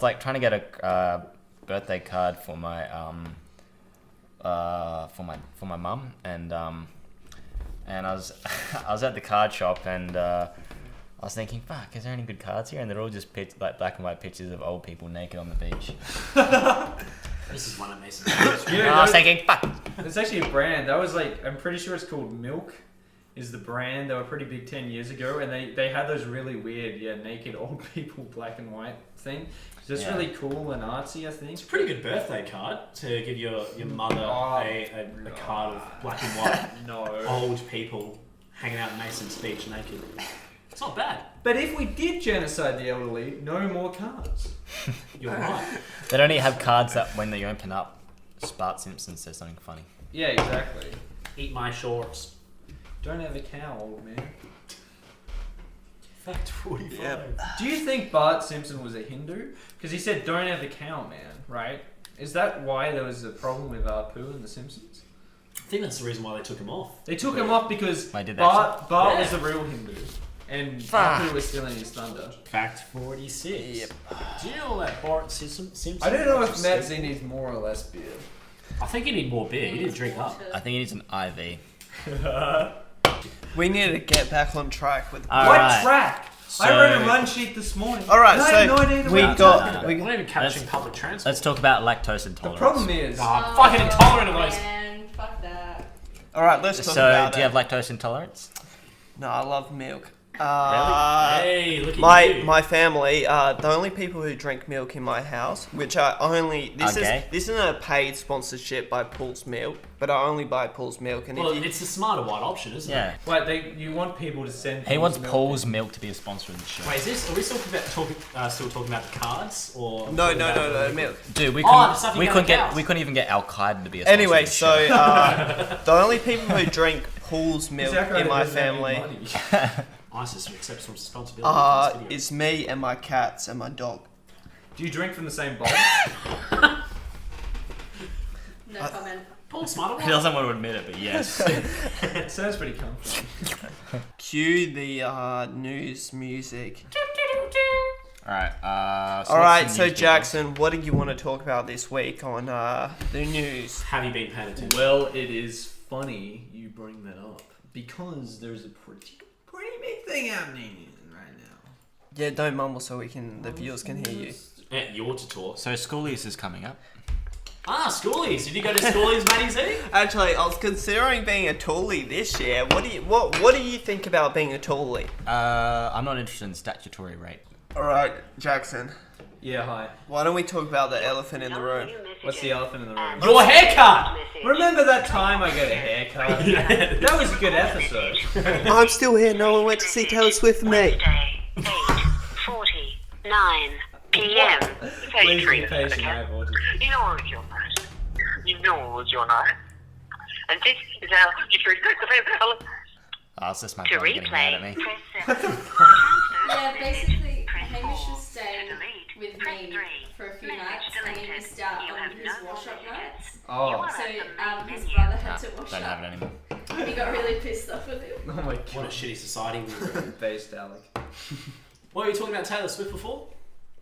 Speaker 3: like trying to get a birthday card for my mum, and I was I was at the card shop, and I was thinking, fuck, is there any good cards here? And they're all just like black and white pictures of old people naked on the beach.
Speaker 5: This is one of Mason's.
Speaker 4: You
Speaker 3: And
Speaker 4: know,
Speaker 3: I was thinking, fuck.
Speaker 4: it's actually a brand. That was like, I'm pretty sure it's called Milk. Is the brand. They were pretty big 10 years ago, and they had those really weird, naked old people black and white thing. It's just really cool and artsy, I think.
Speaker 5: It's a pretty good birthday card to give your mother a card of black and white
Speaker 4: No.
Speaker 5: old people hanging out in Mason's beach naked. It's not bad.
Speaker 4: But if we did genocide the elderly, no more cards.
Speaker 5: You're right.
Speaker 3: They'd only have cards that when they open up, Bart Simpson says something funny.
Speaker 4: Yeah, exactly.
Speaker 5: Eat my shorts.
Speaker 4: Don't have a cow, old man.
Speaker 5: Fact 45.
Speaker 2: Yep.
Speaker 4: Do you think Bart Simpson was a Hindu? Because he said, don't have the cow, man, right? Is that why there was a problem with Apu and the Simpsons?
Speaker 5: I think that's the reason why they took him off.
Speaker 4: They took him off because
Speaker 3: Why did they
Speaker 4: Bart
Speaker 5: Yeah.
Speaker 4: was a real Hindu. And
Speaker 3: Fuck.
Speaker 4: Apu was stealing his thunder.
Speaker 5: Fact 46.
Speaker 2: Yep.
Speaker 5: Do you know that Bart Simpson?
Speaker 4: I don't know
Speaker 5: was
Speaker 4: if
Speaker 5: a
Speaker 4: Matt
Speaker 5: stick?
Speaker 4: Z needs more or less beer.
Speaker 5: I think he need more beer. He didn't drink up.
Speaker 3: I think he needs an IV.
Speaker 2: We need to get back on track with.
Speaker 3: All
Speaker 4: What
Speaker 3: right.
Speaker 4: track?
Speaker 3: So-
Speaker 4: I wrote a run sheet this morning.
Speaker 2: All right,
Speaker 4: and I
Speaker 2: so
Speaker 4: have no idea
Speaker 2: we
Speaker 4: what I'm
Speaker 2: got-
Speaker 4: talking about.
Speaker 5: We're not even catching
Speaker 3: Let's-
Speaker 5: public transport.
Speaker 3: Let's talk about lactose
Speaker 4: The
Speaker 3: intolerance.
Speaker 4: problem is,
Speaker 5: I'm fucking intolerant of those.
Speaker 6: Man, fuck that.
Speaker 2: All right, let's talk
Speaker 3: So,
Speaker 2: about
Speaker 3: do you have lactose intolerance?
Speaker 2: No, I love milk.
Speaker 5: Hey, look at you.
Speaker 2: My family, the only people who drink milk in my house, which I only this
Speaker 3: Okay.
Speaker 2: isn't a paid sponsorship by Paul's Milk, but I only buy Paul's Milk, and
Speaker 5: Well,
Speaker 2: if you,
Speaker 5: it's the smarter white option, isn't
Speaker 3: Yeah.
Speaker 4: wait, you want people to send.
Speaker 3: He wants
Speaker 4: milk
Speaker 3: Paul's milk to be a sponsor of the show.
Speaker 5: it? Wait, are we still talking about the cards or?
Speaker 2: no milk.
Speaker 3: Dude, we
Speaker 5: Oh,
Speaker 3: couldn't,
Speaker 5: the stuff you
Speaker 3: we
Speaker 5: get
Speaker 3: couldn't
Speaker 5: on
Speaker 3: get
Speaker 5: cows.
Speaker 3: we couldn't even get Al Qaeda to be a sponsor
Speaker 2: Anyway,
Speaker 3: of the
Speaker 2: so
Speaker 3: show.
Speaker 2: the only people who drink Paul's milk
Speaker 4: Exactly,
Speaker 2: in my
Speaker 4: doesn't have any
Speaker 2: family
Speaker 4: money.
Speaker 5: ISIS accepts responsibility for this video.
Speaker 2: is me and my cats and my dog.
Speaker 4: Do you drink from the same bowl?
Speaker 6: No comment.
Speaker 5: Paul smarter
Speaker 3: He doesn't want to admit it, but yes.
Speaker 4: It sounds pretty comfortable.
Speaker 2: Cue the news music.
Speaker 3: Alright,
Speaker 2: All right, so Jackson, what do you want to talk about this week on the news?
Speaker 5: Have you been paying attention?
Speaker 4: Well, it is funny you bring that up because there's a pretty big thing happening right now.
Speaker 2: Yeah, don't mumble so the viewers can hear you.
Speaker 5: Yeah, you're to talk.
Speaker 3: So Schoolies is coming up.
Speaker 5: Schoolies. Did you go to Schoolies, Matty Z?
Speaker 2: Actually, I was considering being a toolie this year. What do you think about being a toolie?
Speaker 3: I'm not interested in statutory rape.
Speaker 2: All right, Jackson.
Speaker 4: Yeah, hi.
Speaker 2: Why don't we talk about the elephant in the room?
Speaker 4: What's the elephant in the room?
Speaker 5: Your haircut!
Speaker 4: Remember that time I got a haircut? That was a good episode.
Speaker 2: I'm still here. No one went to see Taylor Swift with me.
Speaker 7: Wednesday, 8:49 p.m.
Speaker 4: Please be patient, I have autism.
Speaker 7: You know what you're not. You know what you're not. And this is how you treat the
Speaker 3: Oh, it's just my
Speaker 7: to
Speaker 3: brother getting mad at
Speaker 7: replay.
Speaker 3: me.
Speaker 7: Press 7.
Speaker 6: Yeah, basically,
Speaker 7: Press
Speaker 6: Hamish
Speaker 7: 4.
Speaker 6: was staying
Speaker 7: Delete.
Speaker 6: with
Speaker 7: Press
Speaker 6: me
Speaker 7: 3.
Speaker 6: for a few
Speaker 7: Message
Speaker 6: nights, and he
Speaker 7: deleted.
Speaker 6: missed out
Speaker 7: You
Speaker 6: on
Speaker 7: have
Speaker 6: his
Speaker 7: no
Speaker 6: wash-up
Speaker 7: more
Speaker 6: nights.
Speaker 4: Oh,
Speaker 6: So his brother had to wash
Speaker 3: Don't have it
Speaker 6: up.
Speaker 3: anymore.
Speaker 6: He got really pissed off with him.
Speaker 4: oh my
Speaker 5: What a
Speaker 4: god.
Speaker 5: shitty society we live in.
Speaker 4: Based, Alec.
Speaker 5: What were you talking about Taylor Swift before?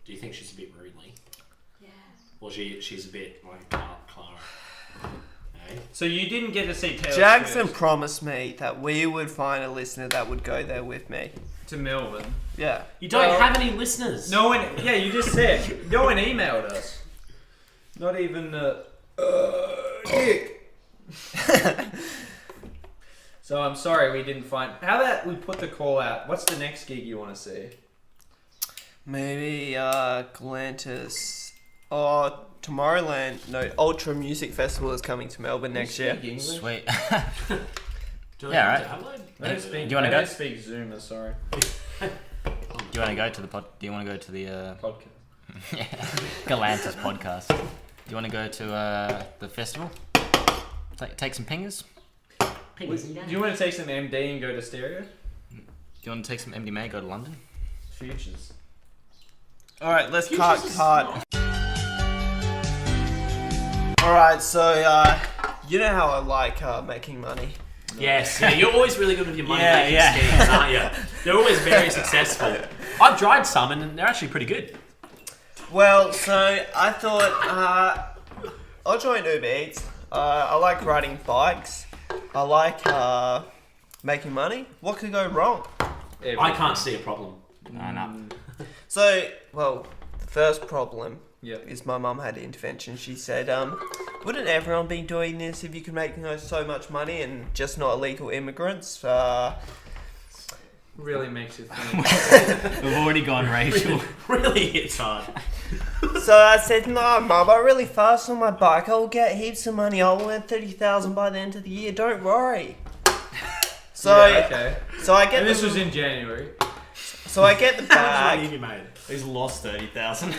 Speaker 5: Do you think she's a bit rudely?
Speaker 6: Yeah.
Speaker 5: Or she's a bit like Clara? Hey?
Speaker 4: So you didn't get to see Taylor
Speaker 2: Jackson
Speaker 4: Swift
Speaker 2: promised me that we would find a listener that would go there with me.
Speaker 4: to Melbourne.
Speaker 2: Yeah.
Speaker 5: You don't
Speaker 4: Well,
Speaker 5: have any listeners.
Speaker 4: No one. Yeah, you just said no one emailed us. Not even Dick. So I'm sorry we didn't find. How about we put the call out? What's the next gig you want to see?
Speaker 2: Maybe Galantis or Tomorrowland. No, Ultra Music Festival is coming to Melbourne next year.
Speaker 4: Speak English?
Speaker 3: Sweet.
Speaker 5: Do
Speaker 3: Yeah, right.
Speaker 5: to Adelaide?
Speaker 4: I don't speak.
Speaker 3: Do you wanna
Speaker 4: I
Speaker 3: go?
Speaker 4: don't speak Zoomer. Sorry.
Speaker 3: Do you want to go to the pod? Do you want to go to the
Speaker 4: Podcast.
Speaker 3: Galantis podcast? Do you want to go to the festival? Take some pingers?
Speaker 4: Do you want to take some MD and go to Stereo?
Speaker 3: Do you want to take some MDMA? Go to London?
Speaker 4: Futures.
Speaker 2: All right, let's cut. All right, so you know how I like making money.
Speaker 5: Yes, yeah, you're always really good with your money making
Speaker 3: Yeah.
Speaker 5: schemes, aren't you? They're always very successful. I've tried some and they're actually pretty good.
Speaker 2: Well, so I thought I'll join Uber Eats. I like riding bikes. I like making money. What could go wrong?
Speaker 5: I can't see a problem.
Speaker 3: No.
Speaker 2: So, well, the first problem
Speaker 4: Yep.
Speaker 2: is my mum had intervention. She said, wouldn't everyone be doing this if you could make so much money and just not illegal immigrants?
Speaker 4: Really makes you think.
Speaker 3: We've already gone racial.
Speaker 5: Really hits hard.
Speaker 2: So I said, no, Mum, I'm really fast on my bike. I'll get heaps of money. I'll earn 30,000 by the end of the year. Don't worry. So,
Speaker 4: Yeah, okay.
Speaker 2: so I get
Speaker 4: And this
Speaker 2: the,
Speaker 4: was in January.
Speaker 2: so I get the
Speaker 5: How much money
Speaker 2: bag.
Speaker 5: have you made?
Speaker 3: He's lost 30,000.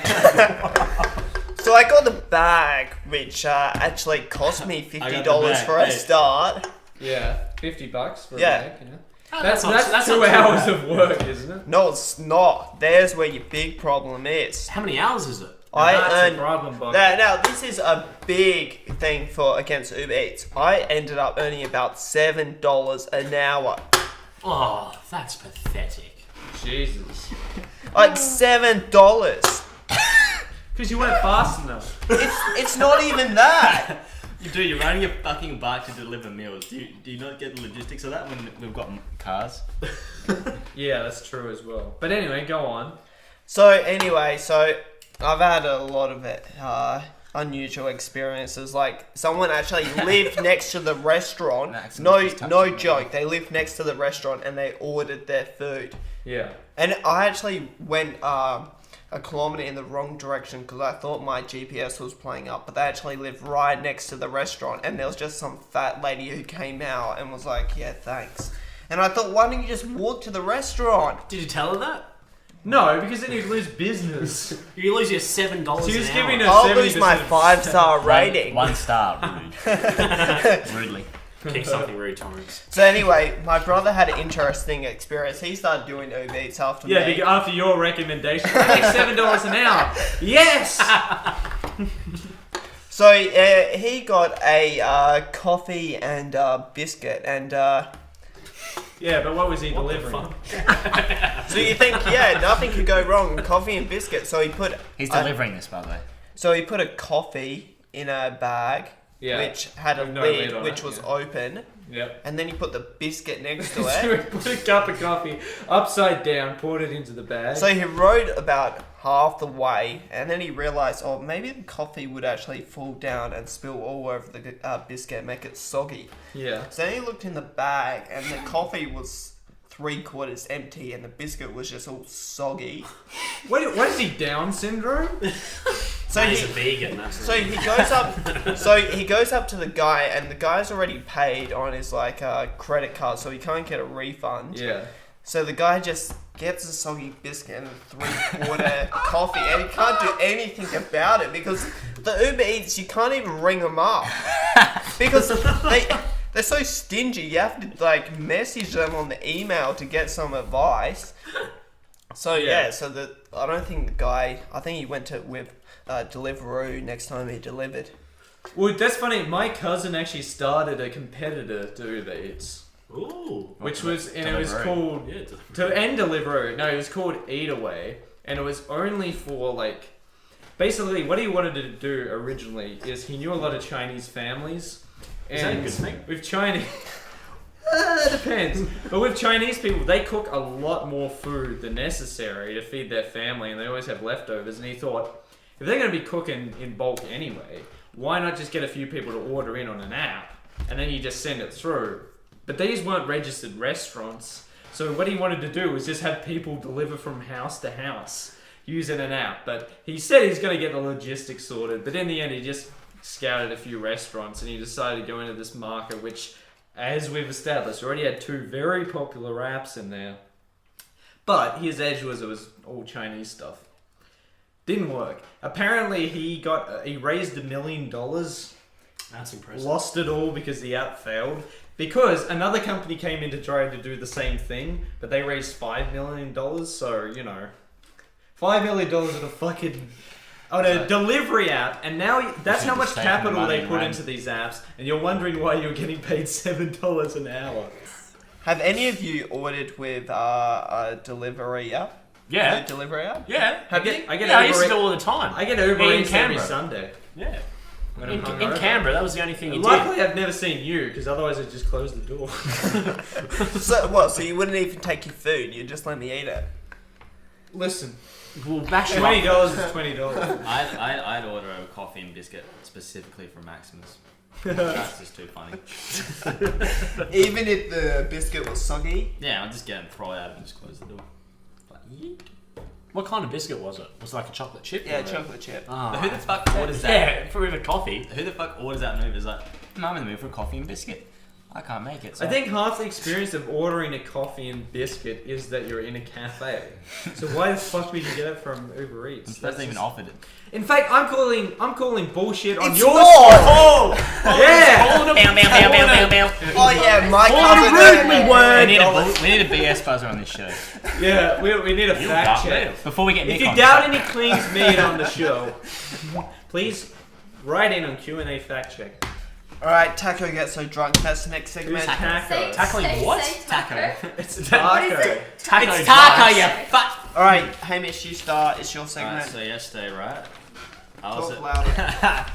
Speaker 2: So I got the bag, which actually cost me
Speaker 3: I got
Speaker 2: $50
Speaker 3: the bag,
Speaker 2: for a
Speaker 3: hey.
Speaker 2: start.
Speaker 4: Yeah, $50 for
Speaker 2: Yeah.
Speaker 4: a bag, you know?
Speaker 5: Oh,
Speaker 4: That's
Speaker 5: not
Speaker 4: 2
Speaker 5: too
Speaker 4: hours
Speaker 5: bad.
Speaker 4: of work, isn't it?
Speaker 2: No, it's not. There's where your big problem is.
Speaker 5: How many hours is it?
Speaker 2: I
Speaker 4: That's a
Speaker 2: earned.
Speaker 4: problem, Buck.
Speaker 2: Now, this is a big thing for against Uber Eats. I ended up earning about $7 an hour.
Speaker 5: Oh, that's pathetic.
Speaker 4: Jesus.
Speaker 2: Like $7.
Speaker 4: Because you weren't fast enough.
Speaker 2: It's not even that.
Speaker 3: Dude, you're riding a fucking bike to deliver meals. Do you not get the logistics of that when we've got cars?
Speaker 4: Yeah, that's true as well. But anyway, go on.
Speaker 2: So anyway, I've had a lot of unusual experiences. Like someone actually lived next to the restaurant. No joke. They lived next to the restaurant and they ordered their food.
Speaker 4: Yeah.
Speaker 2: And I actually went a kilometre in the wrong direction because I thought my GPS was playing up, but they actually lived right next to the restaurant, and there was just some fat lady who came out and was like, yeah, thanks. And I thought, why don't you just walk to the restaurant?
Speaker 5: Did you tell her that?
Speaker 4: No, because then you'd lose business.
Speaker 5: You lose your $7
Speaker 4: She was
Speaker 5: an
Speaker 4: giving
Speaker 5: hour.
Speaker 4: her
Speaker 2: I'll lose
Speaker 4: 70%
Speaker 2: my 5-star rating.
Speaker 3: One star, rude. Rudely.
Speaker 5: Kick something rude, Torrance.
Speaker 2: So anyway, my brother had an interesting experience. He started doing Uber Eats after
Speaker 4: Yeah,
Speaker 2: me.
Speaker 4: after your recommendation. I make $7 an hour. Yes!
Speaker 2: So he got a coffee and biscuit, and
Speaker 4: Yeah, but what was he
Speaker 5: What the
Speaker 4: delivering?
Speaker 5: fuck?
Speaker 2: so you think, yeah, nothing could go wrong. Coffee and biscuit. So he put
Speaker 3: He's delivering this, by the way.
Speaker 2: So he put a coffee in a bag,
Speaker 4: Yeah.
Speaker 2: which had a
Speaker 4: With no
Speaker 2: lid,
Speaker 4: lid on
Speaker 2: which
Speaker 4: it,
Speaker 2: was
Speaker 4: yeah.
Speaker 2: open,
Speaker 4: Yep.
Speaker 2: and then he put the biscuit next to
Speaker 4: So
Speaker 2: it.
Speaker 4: he put a cup of coffee upside down, poured it into the bag.
Speaker 2: So he rode about half the way, and then he realised, oh, maybe the coffee would actually fall down and spill all over the biscuit and make it soggy.
Speaker 4: Yeah.
Speaker 2: So then he looked in the bag, and the coffee was 3/4 empty, and the biscuit was just all soggy.
Speaker 4: What is he, Down syndrome?
Speaker 2: So
Speaker 5: He's a
Speaker 2: he,
Speaker 5: vegan, that's
Speaker 2: So he goes up. So he goes up to the guy, and the guy's already paid on his credit card, so he can't get a refund.
Speaker 4: Yeah.
Speaker 2: So the guy just gets a soggy biscuit and a 3/4 coffee, and he can't do anything about it because the Uber Eats, you can't even ring them up because they're so stingy. You have to message them on the email to get some advice. So
Speaker 4: Yeah.
Speaker 2: I don't think the guy. I think he went with Deliveroo next time he delivered.
Speaker 4: Well, that's funny. My cousin actually started a competitor to Uber Eats.
Speaker 5: Ooh.
Speaker 4: which was and it was
Speaker 3: Deliveroo.
Speaker 4: called
Speaker 5: Yeah,
Speaker 4: Deliveroo. No, it was called Eat Away, and it was only for like. Basically, what he wanted to do originally is he knew a lot of Chinese families.
Speaker 5: Is that a good thing?
Speaker 4: With Chinese... it depends. But with Chinese people, they cook a lot more food than necessary to feed their family, and they always have leftovers. And he thought, if they're going to be cooking in bulk anyway, why not just get a few people to order in on an app, and then you just send it through? But these weren't registered restaurants, so what he wanted to do was just have people deliver from house to house using an app. But he said he's going to get the logistics sorted, but in the end he just scouted a few restaurants and he decided to go into this market, which, as we've established, already had 2 very popular apps in there. But his edge was it was all Chinese stuff. Didn't work. Apparently he raised $1 million,
Speaker 5: That's impressive.
Speaker 4: lost it all because the app failed. Because another company came in to try to do the same thing, but they raised $5 million, so, you know, $5 million on a fucking... on a delivery app, and now that's how much capital they put into these apps, and you're wondering why you're getting paid $7 an hour.
Speaker 2: Have any of you ordered with a delivery app?
Speaker 5: Yeah.
Speaker 2: A delivery app?
Speaker 5: Yeah.
Speaker 4: I get
Speaker 5: I used to do it all the time.
Speaker 4: I get Uber
Speaker 5: In
Speaker 4: Eats every
Speaker 5: Canberra.
Speaker 4: Sunday.
Speaker 5: Yeah.
Speaker 4: When
Speaker 5: In
Speaker 4: I'm hungover.
Speaker 5: Canberra, that was the only thing you did.
Speaker 4: Luckily, I've never seen you, because otherwise I'd just close the door.
Speaker 2: So what? So you wouldn't even take your food? You'd just let me eat it?
Speaker 4: Listen,
Speaker 5: We'll bash you
Speaker 4: $20
Speaker 5: up.
Speaker 4: is $20.
Speaker 3: I'd order a coffee and biscuit specifically from Maximus. That's just too funny.
Speaker 2: Even if the biscuit was soggy?
Speaker 3: Yeah, I'll just get it and throw it out and just close the door. But, yeet.
Speaker 5: What kind of biscuit was it? Was it like a chocolate chip?
Speaker 2: Yeah,
Speaker 5: or a-
Speaker 2: chocolate chip.
Speaker 5: Ah.
Speaker 3: Who the fuck orders that?
Speaker 5: Yeah, for a coffee.
Speaker 3: Who the fuck orders that move? Is like, I'm in the mood for a coffee and biscuit. I can't make it. So
Speaker 4: I think half the experience of ordering a coffee and biscuit is that you're in a cafe. So why the fuck would you get it from Uber Eats?
Speaker 3: that's even offered it.
Speaker 4: In fact, I'm calling bullshit on
Speaker 2: It's
Speaker 4: your
Speaker 2: not!
Speaker 4: side. Yeah.
Speaker 2: Oh yeah, my cousin
Speaker 5: rude me word.
Speaker 3: We need a BS buzzer on this show.
Speaker 4: Yeah, we need a fact
Speaker 5: got
Speaker 4: check.
Speaker 5: me.
Speaker 3: Before we get
Speaker 4: If
Speaker 3: Nick
Speaker 4: you
Speaker 3: on.
Speaker 4: doubt any cleans made on the show, please write in on Q&A fact check.
Speaker 2: Alright, Taco gets so drunk. That's the next segment.
Speaker 4: Who's Taco?
Speaker 5: Tackling what?
Speaker 6: Taco.
Speaker 4: It's
Speaker 6: What
Speaker 4: taco.
Speaker 6: is it?
Speaker 5: Taco
Speaker 3: It's taco,
Speaker 5: Josh.
Speaker 3: you fuck!
Speaker 2: Alright, Hamish, you start. It's your segment.
Speaker 3: Alright, so yesterday, right? I was
Speaker 2: Talk louder.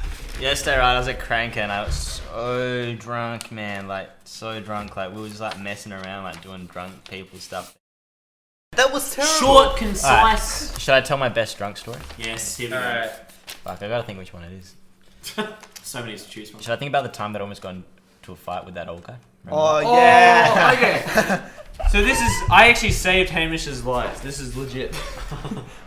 Speaker 3: yesterday, right? I was at Cranker and I was so drunk, man. Like, so drunk. Like, we were just like messing around, like doing drunk people stuff.
Speaker 2: That was terrible.
Speaker 5: Short, concise.
Speaker 3: Should I tell my best drunk story?
Speaker 5: Yes, here we go.
Speaker 4: Alright.
Speaker 3: Fuck, I gotta think which one it is.
Speaker 5: So many to choose from.
Speaker 3: Should I think about the time that I almost got into a fight with that old guy?
Speaker 2: Oh yeah.
Speaker 4: Oh, okay. So this is, I actually saved Hamish's life. This is legit.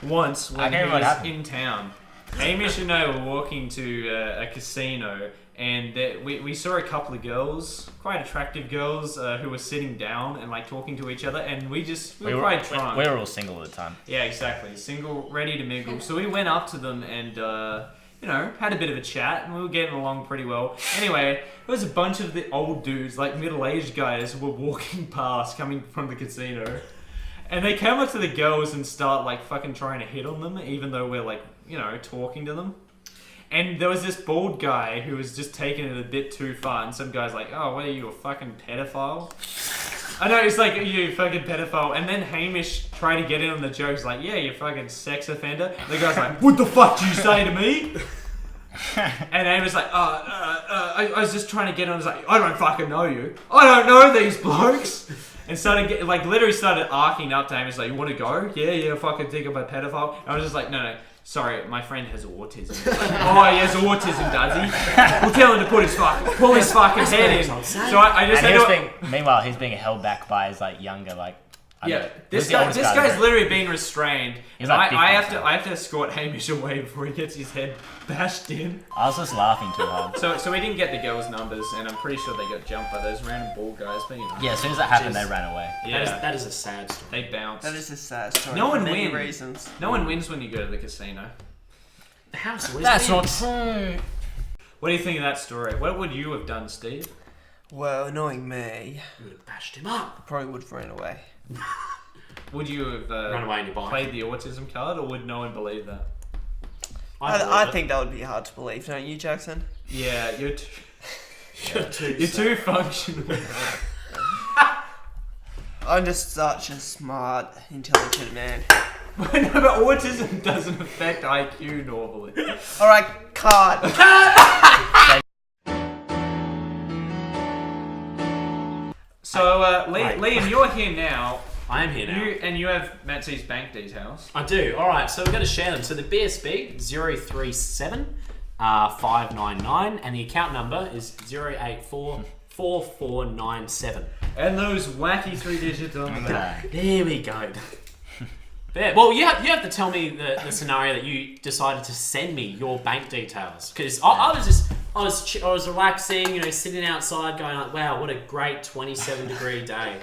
Speaker 4: Once
Speaker 3: I
Speaker 4: when
Speaker 3: can't
Speaker 4: he
Speaker 3: remember what
Speaker 4: was
Speaker 3: happened.
Speaker 4: in town, Hamish and I were walking to a casino, and we saw a couple of girls, quite attractive girls, who were sitting down and like talking to each other, and we were quite drunk.
Speaker 3: We were all single at the time.
Speaker 4: Yeah, exactly. Single, ready to mingle. So we went up to them and, you know, had a bit of a chat, and we were getting along pretty well. Anyway, there was a bunch of the old dudes, like middle-aged guys, who were walking past, coming from the casino. And they came up to the girls and start, like, fucking trying to hit on them, even though we're, like, you know, talking to them. And there was this bald guy who was just taking it a bit too far, and some guy's like, oh, what are you, a fucking pedophile? I know, it's like, you fucking pedophile. And then Hamish tried to get in on the jokes, like, yeah, you fucking sex offender. And the guy's like, what the fuck did you say to me? And Hamish was like, I was just trying to get on. I was like, I don't fucking know you. I don't know these blokes. And started, literally started arcing up to Hamish, like, you want to go? Yeah, fucking think I'm a pedophile. And I was just like, no. Sorry, my friend has autism. Oh, he has autism, does he? We'll tell him to pull his fucking head in. So I just
Speaker 3: And
Speaker 4: had to...
Speaker 3: meanwhile, he's being held back by his like younger, like. I don't
Speaker 4: Yeah,
Speaker 3: know.
Speaker 4: this
Speaker 3: Who's the oldest
Speaker 4: guy's
Speaker 3: there?
Speaker 4: literally being restrained.
Speaker 3: He's
Speaker 4: And
Speaker 3: like
Speaker 4: I
Speaker 3: 50
Speaker 4: have to escort Hamish away before he gets his head bashed in.
Speaker 3: I was just laughing too hard.
Speaker 4: So we didn't get the girls' numbers, and I'm pretty sure they got jumped by those random bald guys. But you know,
Speaker 3: Yeah, as soon as that happened,
Speaker 5: Jeez.
Speaker 3: they ran away.
Speaker 4: yeah,
Speaker 5: That is a sad story.
Speaker 4: they bounced.
Speaker 2: That is a sad story.
Speaker 4: No
Speaker 2: for
Speaker 4: one
Speaker 2: many
Speaker 4: wins.
Speaker 2: reasons.
Speaker 4: No one wins when you go to the casino.
Speaker 5: The house was
Speaker 3: That's not true.
Speaker 4: What do you think of that story? What would you have done, Steve?
Speaker 2: Well, knowing me,
Speaker 5: You would have bashed him up.
Speaker 2: I probably would have ran away.
Speaker 4: Would you have
Speaker 5: Run away in your bike.
Speaker 4: played the autism card, or would no one believe that?
Speaker 2: I think that would be hard to believe, don't you, Jackson?
Speaker 4: Yeah, you're
Speaker 5: You're too
Speaker 4: you're too functional.
Speaker 2: I'm just such a smart, intelligent man.
Speaker 4: No, but autism doesn't affect IQ normally.
Speaker 2: Alright, card.
Speaker 4: So, Liam, you're here now.
Speaker 5: I am here now.
Speaker 4: You have Matt C's bank details.
Speaker 5: I do. All right, so we're going to share them. So the BSB 037 599, and the account number is 0844497.
Speaker 4: And those wacky 3 digits on the back.
Speaker 5: There we go. There. Well, you have to tell me the scenario that you decided to send me your bank details, because I was relaxing, sitting outside, going like, wow, what a great 27-degree day.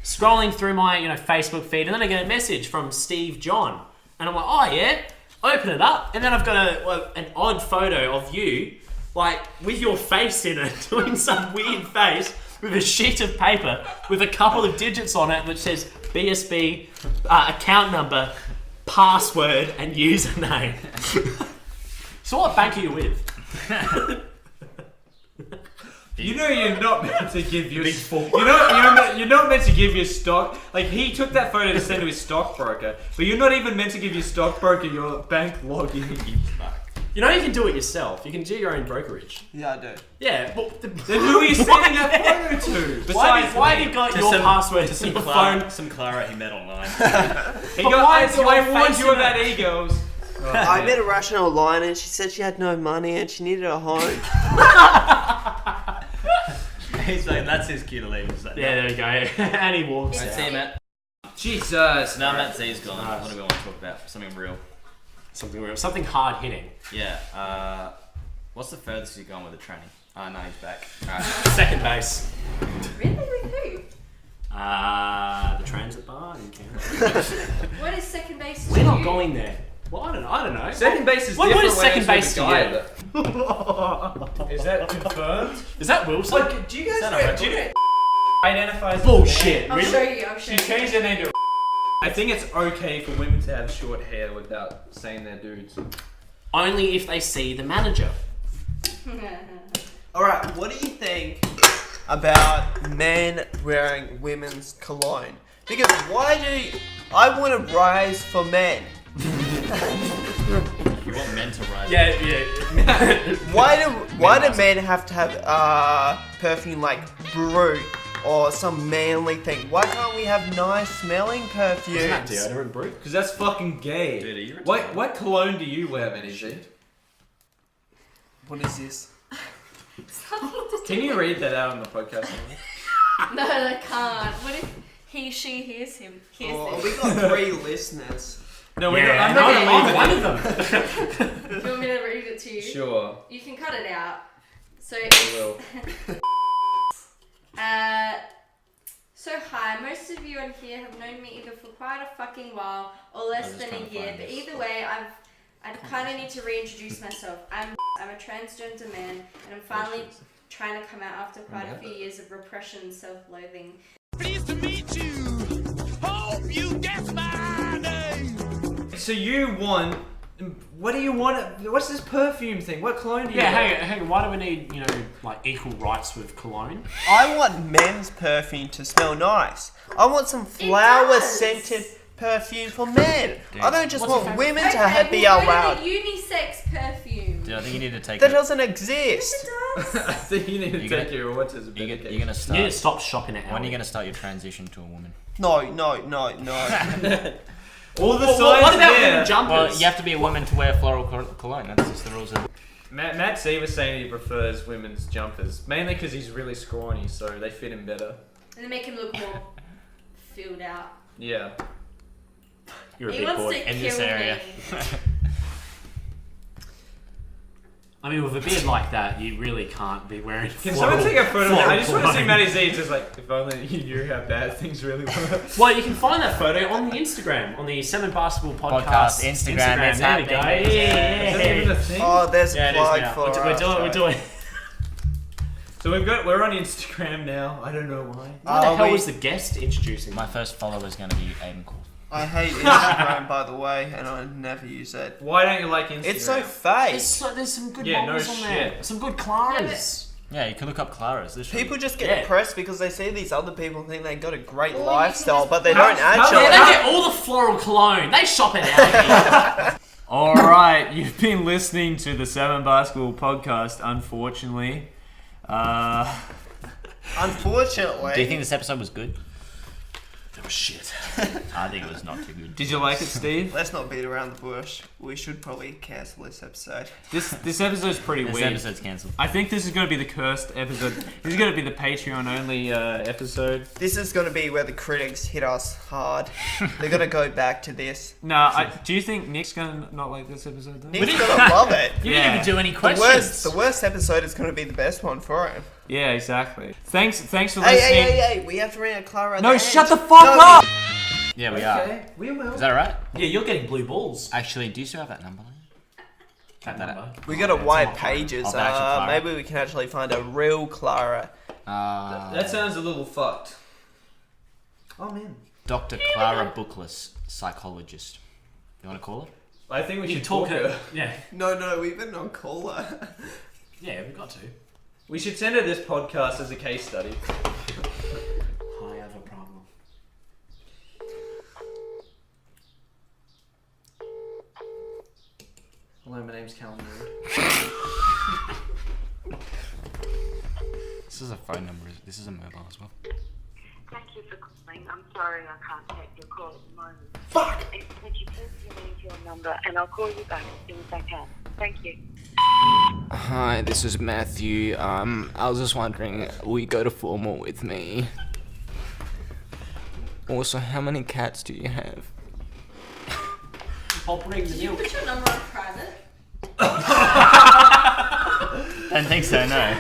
Speaker 5: Scrolling through my Facebook feed, and then I get a message from Steve John, and I'm like, oh yeah, open it up, and then I've got an odd photo of you, like with your face in it, doing some weird face with a sheet of paper with a couple of digits on it which says BSB, account number, password, and username. So what bank are you with?
Speaker 4: You're not meant to give your you're not meant to give your stock. Like, he took that photo to send to his stockbroker, but you're not even meant to give your stockbroker your bank login.
Speaker 5: You can do it yourself. You can do your own brokerage.
Speaker 2: Yeah, I do.
Speaker 5: Yeah, but
Speaker 4: Then who are you sending that photo to?
Speaker 5: why have you got your password to
Speaker 3: Some
Speaker 5: your
Speaker 3: Clara,
Speaker 5: phone?
Speaker 3: some Clara he met online.
Speaker 4: I warned you about egos.
Speaker 2: I met a Russian online and she said she had no money and she needed a home.
Speaker 3: He's like, that's his cue to leave. He's like,
Speaker 5: Yeah, there we go. And he walks
Speaker 3: Right,
Speaker 5: out.
Speaker 3: see you, Matt.
Speaker 4: Jesus.
Speaker 3: Now Matt Z's gone.
Speaker 5: Nice.
Speaker 3: What do we want to talk about? Something real.
Speaker 5: Something real. Something hard hitting.
Speaker 3: Yeah. What's the furthest you've gone with the training? No, he's back. Alright.
Speaker 5: Second base.
Speaker 6: Really? With who?
Speaker 5: The transit bar in Canberra.
Speaker 6: What is second base to
Speaker 5: We're not
Speaker 6: you?
Speaker 5: going there. Well, I don't know.
Speaker 4: Second base is
Speaker 5: What
Speaker 4: different.
Speaker 5: is second
Speaker 4: when
Speaker 5: base
Speaker 4: it's with
Speaker 5: to
Speaker 4: a
Speaker 5: you?
Speaker 4: guy. Is that confirmed?
Speaker 5: Is that Wilson?
Speaker 4: Like, do you guys identify as
Speaker 5: Bullshit.
Speaker 6: I'll
Speaker 5: Really?
Speaker 6: show you. I'll show
Speaker 4: She
Speaker 6: you.
Speaker 4: changed her name to. I think it's okay for women to have short hair without saying they're dudes.
Speaker 5: Only if they see the manager.
Speaker 2: Alright, what do you think about men wearing women's cologne? Because I want to rise for men.
Speaker 3: You want men to rise?
Speaker 5: Yeah.
Speaker 2: Why do men have to have perfume like Brute or some manly thing? Why can't we have nice smelling perfumes?
Speaker 5: Isn't that deodorant, Brute?
Speaker 4: Because that's fucking gay.
Speaker 3: Dude, are you
Speaker 4: What cologne do you wear, Manishi?
Speaker 2: What is this?
Speaker 4: Can you read that out on the podcast?
Speaker 6: No, I can't. What if he, she hears him? Hears
Speaker 2: Oh,
Speaker 6: this?
Speaker 2: we got 3 listeners.
Speaker 4: No,
Speaker 5: Yeah,
Speaker 4: I'm not
Speaker 5: I'm
Speaker 4: gonna
Speaker 5: one
Speaker 4: leave
Speaker 5: of them.
Speaker 6: Do you want me to read it to you?
Speaker 4: it. Sure.
Speaker 6: You can cut it out. So
Speaker 4: I
Speaker 6: it's,
Speaker 4: will.
Speaker 6: so hi, most of you on here have known me either for quite a fucking while or less
Speaker 3: I was
Speaker 6: than
Speaker 3: trying
Speaker 6: a
Speaker 3: to
Speaker 6: year,
Speaker 3: find
Speaker 6: but
Speaker 3: this.
Speaker 6: either way, I kind of need to reintroduce myself. I'm a transgender man, and I'm finally trying to come out after quite a few years of repression and self-loathing.
Speaker 8: Pleased to meet you. Hope you guess my name.
Speaker 4: So you want? What do you want? What's this perfume thing? What cologne do you?
Speaker 5: Yeah,
Speaker 4: want?
Speaker 5: hang on. Why do we need, equal rights with cologne?
Speaker 2: I want men's perfume to smell nice. I want some flower-scented perfume for men.
Speaker 3: Dude.
Speaker 2: I don't just
Speaker 5: What's your
Speaker 2: want
Speaker 5: favourite?
Speaker 2: women to
Speaker 6: Okay,
Speaker 2: be
Speaker 6: we'll go
Speaker 2: allowed.
Speaker 6: to the unisex perfume.
Speaker 3: Dude, I think you need to take.
Speaker 2: That
Speaker 3: it.
Speaker 2: doesn't
Speaker 6: Yes,
Speaker 2: exist.
Speaker 6: it does.
Speaker 4: I think you need to
Speaker 3: You
Speaker 4: take
Speaker 3: gotta-
Speaker 4: your autism.
Speaker 3: You're
Speaker 4: medication.
Speaker 3: gonna
Speaker 5: You
Speaker 3: start.
Speaker 5: need to stop shopping at Aldi.
Speaker 3: When are you gonna start your transition to a woman?
Speaker 2: No.
Speaker 4: All the
Speaker 5: Well,
Speaker 4: signs
Speaker 5: what about
Speaker 4: there.
Speaker 5: women jumpers?
Speaker 3: Well, you have to be a woman to wear floral cologne. That's just the rules of.
Speaker 4: Matt C was saying he prefers women's jumpers, mainly because he's really scrawny, so they fit him better.
Speaker 6: And they make him look more filled out.
Speaker 4: Yeah.
Speaker 5: You're a
Speaker 6: He
Speaker 5: big
Speaker 6: wants
Speaker 5: boy.
Speaker 6: to
Speaker 3: in this
Speaker 6: kill
Speaker 3: area.
Speaker 6: me.
Speaker 5: I mean, with a beard like that, you really can't be wearing.
Speaker 4: Can someone take a photo of that? I just want to see
Speaker 5: cologne.
Speaker 4: Matty Z just like, if only you knew how bad things really were.
Speaker 5: Well, you can find that photo on the Instagram, on the 7 Basketball Podcast
Speaker 3: Instagram, it's
Speaker 5: There we go.
Speaker 3: happening.
Speaker 4: Is that even
Speaker 5: Yeah.
Speaker 4: a thing?
Speaker 2: Oh, there's
Speaker 3: Yeah,
Speaker 2: a
Speaker 3: it is
Speaker 2: plug
Speaker 3: now.
Speaker 2: for
Speaker 5: We're doing.
Speaker 4: So we're on Instagram now. I don't know why.
Speaker 5: Why the
Speaker 2: Are
Speaker 5: hell
Speaker 2: we-
Speaker 5: was the guest introducing?
Speaker 3: My first follower is gonna be Aiden Cole.
Speaker 2: I hate Instagram, by the way, and I never use it.
Speaker 4: Why don't you like Instagram?
Speaker 2: It's so fake.
Speaker 5: There's some good
Speaker 4: Yeah,
Speaker 5: models
Speaker 4: no
Speaker 5: on there.
Speaker 4: shit.
Speaker 5: Some good Claras.
Speaker 3: Yeah, you can look up Clara's.
Speaker 2: People just get depressed because they see these other people think they got a great
Speaker 6: Well,
Speaker 2: lifestyle, but they don't actually.
Speaker 5: Yeah, they get all the floral cologne. They shop it out here.
Speaker 4: All right, you've been listening to the Salmon Basketball Podcast. Unfortunately,
Speaker 2: Unfortunately.
Speaker 3: Do you think this episode was good?
Speaker 5: That was shit.
Speaker 3: I think it was not too good.
Speaker 4: did you like it, Steve?
Speaker 2: Let's not beat around the bush. We should probably cancel this episode.
Speaker 4: This episode's pretty
Speaker 3: This
Speaker 4: weird.
Speaker 3: episode's cancelled.
Speaker 4: I think this is going to be the cursed episode. This is going to be the Patreon only episode.
Speaker 2: This is going to be where the critics hit us hard. They're going to go back to this.
Speaker 4: Do you think Nick's going to not like this episode though?
Speaker 2: Nick's going to love it.
Speaker 5: You didn't even do any
Speaker 2: The
Speaker 5: questions.
Speaker 2: worst episode is going to be the best one for him.
Speaker 4: Yeah, exactly. Thanks for listening.
Speaker 2: Hey, we have to ring a Clara at
Speaker 4: No,
Speaker 2: the
Speaker 4: shut
Speaker 2: end.
Speaker 4: the fuck up!
Speaker 3: Yeah, we are.
Speaker 5: Okay, we will.
Speaker 3: Is that right?
Speaker 5: Yeah, you're getting blue balls.
Speaker 3: Actually, do you still have that number?
Speaker 5: That number.
Speaker 2: We got a
Speaker 5: It's
Speaker 2: white
Speaker 5: not
Speaker 2: pages.
Speaker 3: Of the actual Clara.
Speaker 2: Maybe we can actually find a real Clara.
Speaker 4: That sounds a little fucked. Oh man.
Speaker 3: Dr. Clara Bookless, psychologist. You want to call her?
Speaker 4: I think we
Speaker 5: You
Speaker 4: should
Speaker 5: talk
Speaker 4: talk her.
Speaker 5: Yeah.
Speaker 2: No, we've been on caller.
Speaker 5: Yeah, we've got to.
Speaker 4: We should send her this podcast as a case study.
Speaker 5: I have a problem.
Speaker 4: Hello, my name's Callum Ward.
Speaker 3: This is a phone number. This is a mobile as well.
Speaker 7: Thank you for calling. I'm sorry I can't take your call at the moment.
Speaker 2: Fuck!
Speaker 7: Would you please leave your number and I'll call you back as soon as I can. Thank you.
Speaker 9: Hi, this is Matthew. I was just wondering, will you go to formal with me? Also, how many cats do you have?
Speaker 5: I'll bring the milk.
Speaker 6: Put your number on private.
Speaker 3: I don't think so, no.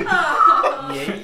Speaker 5: Yeah.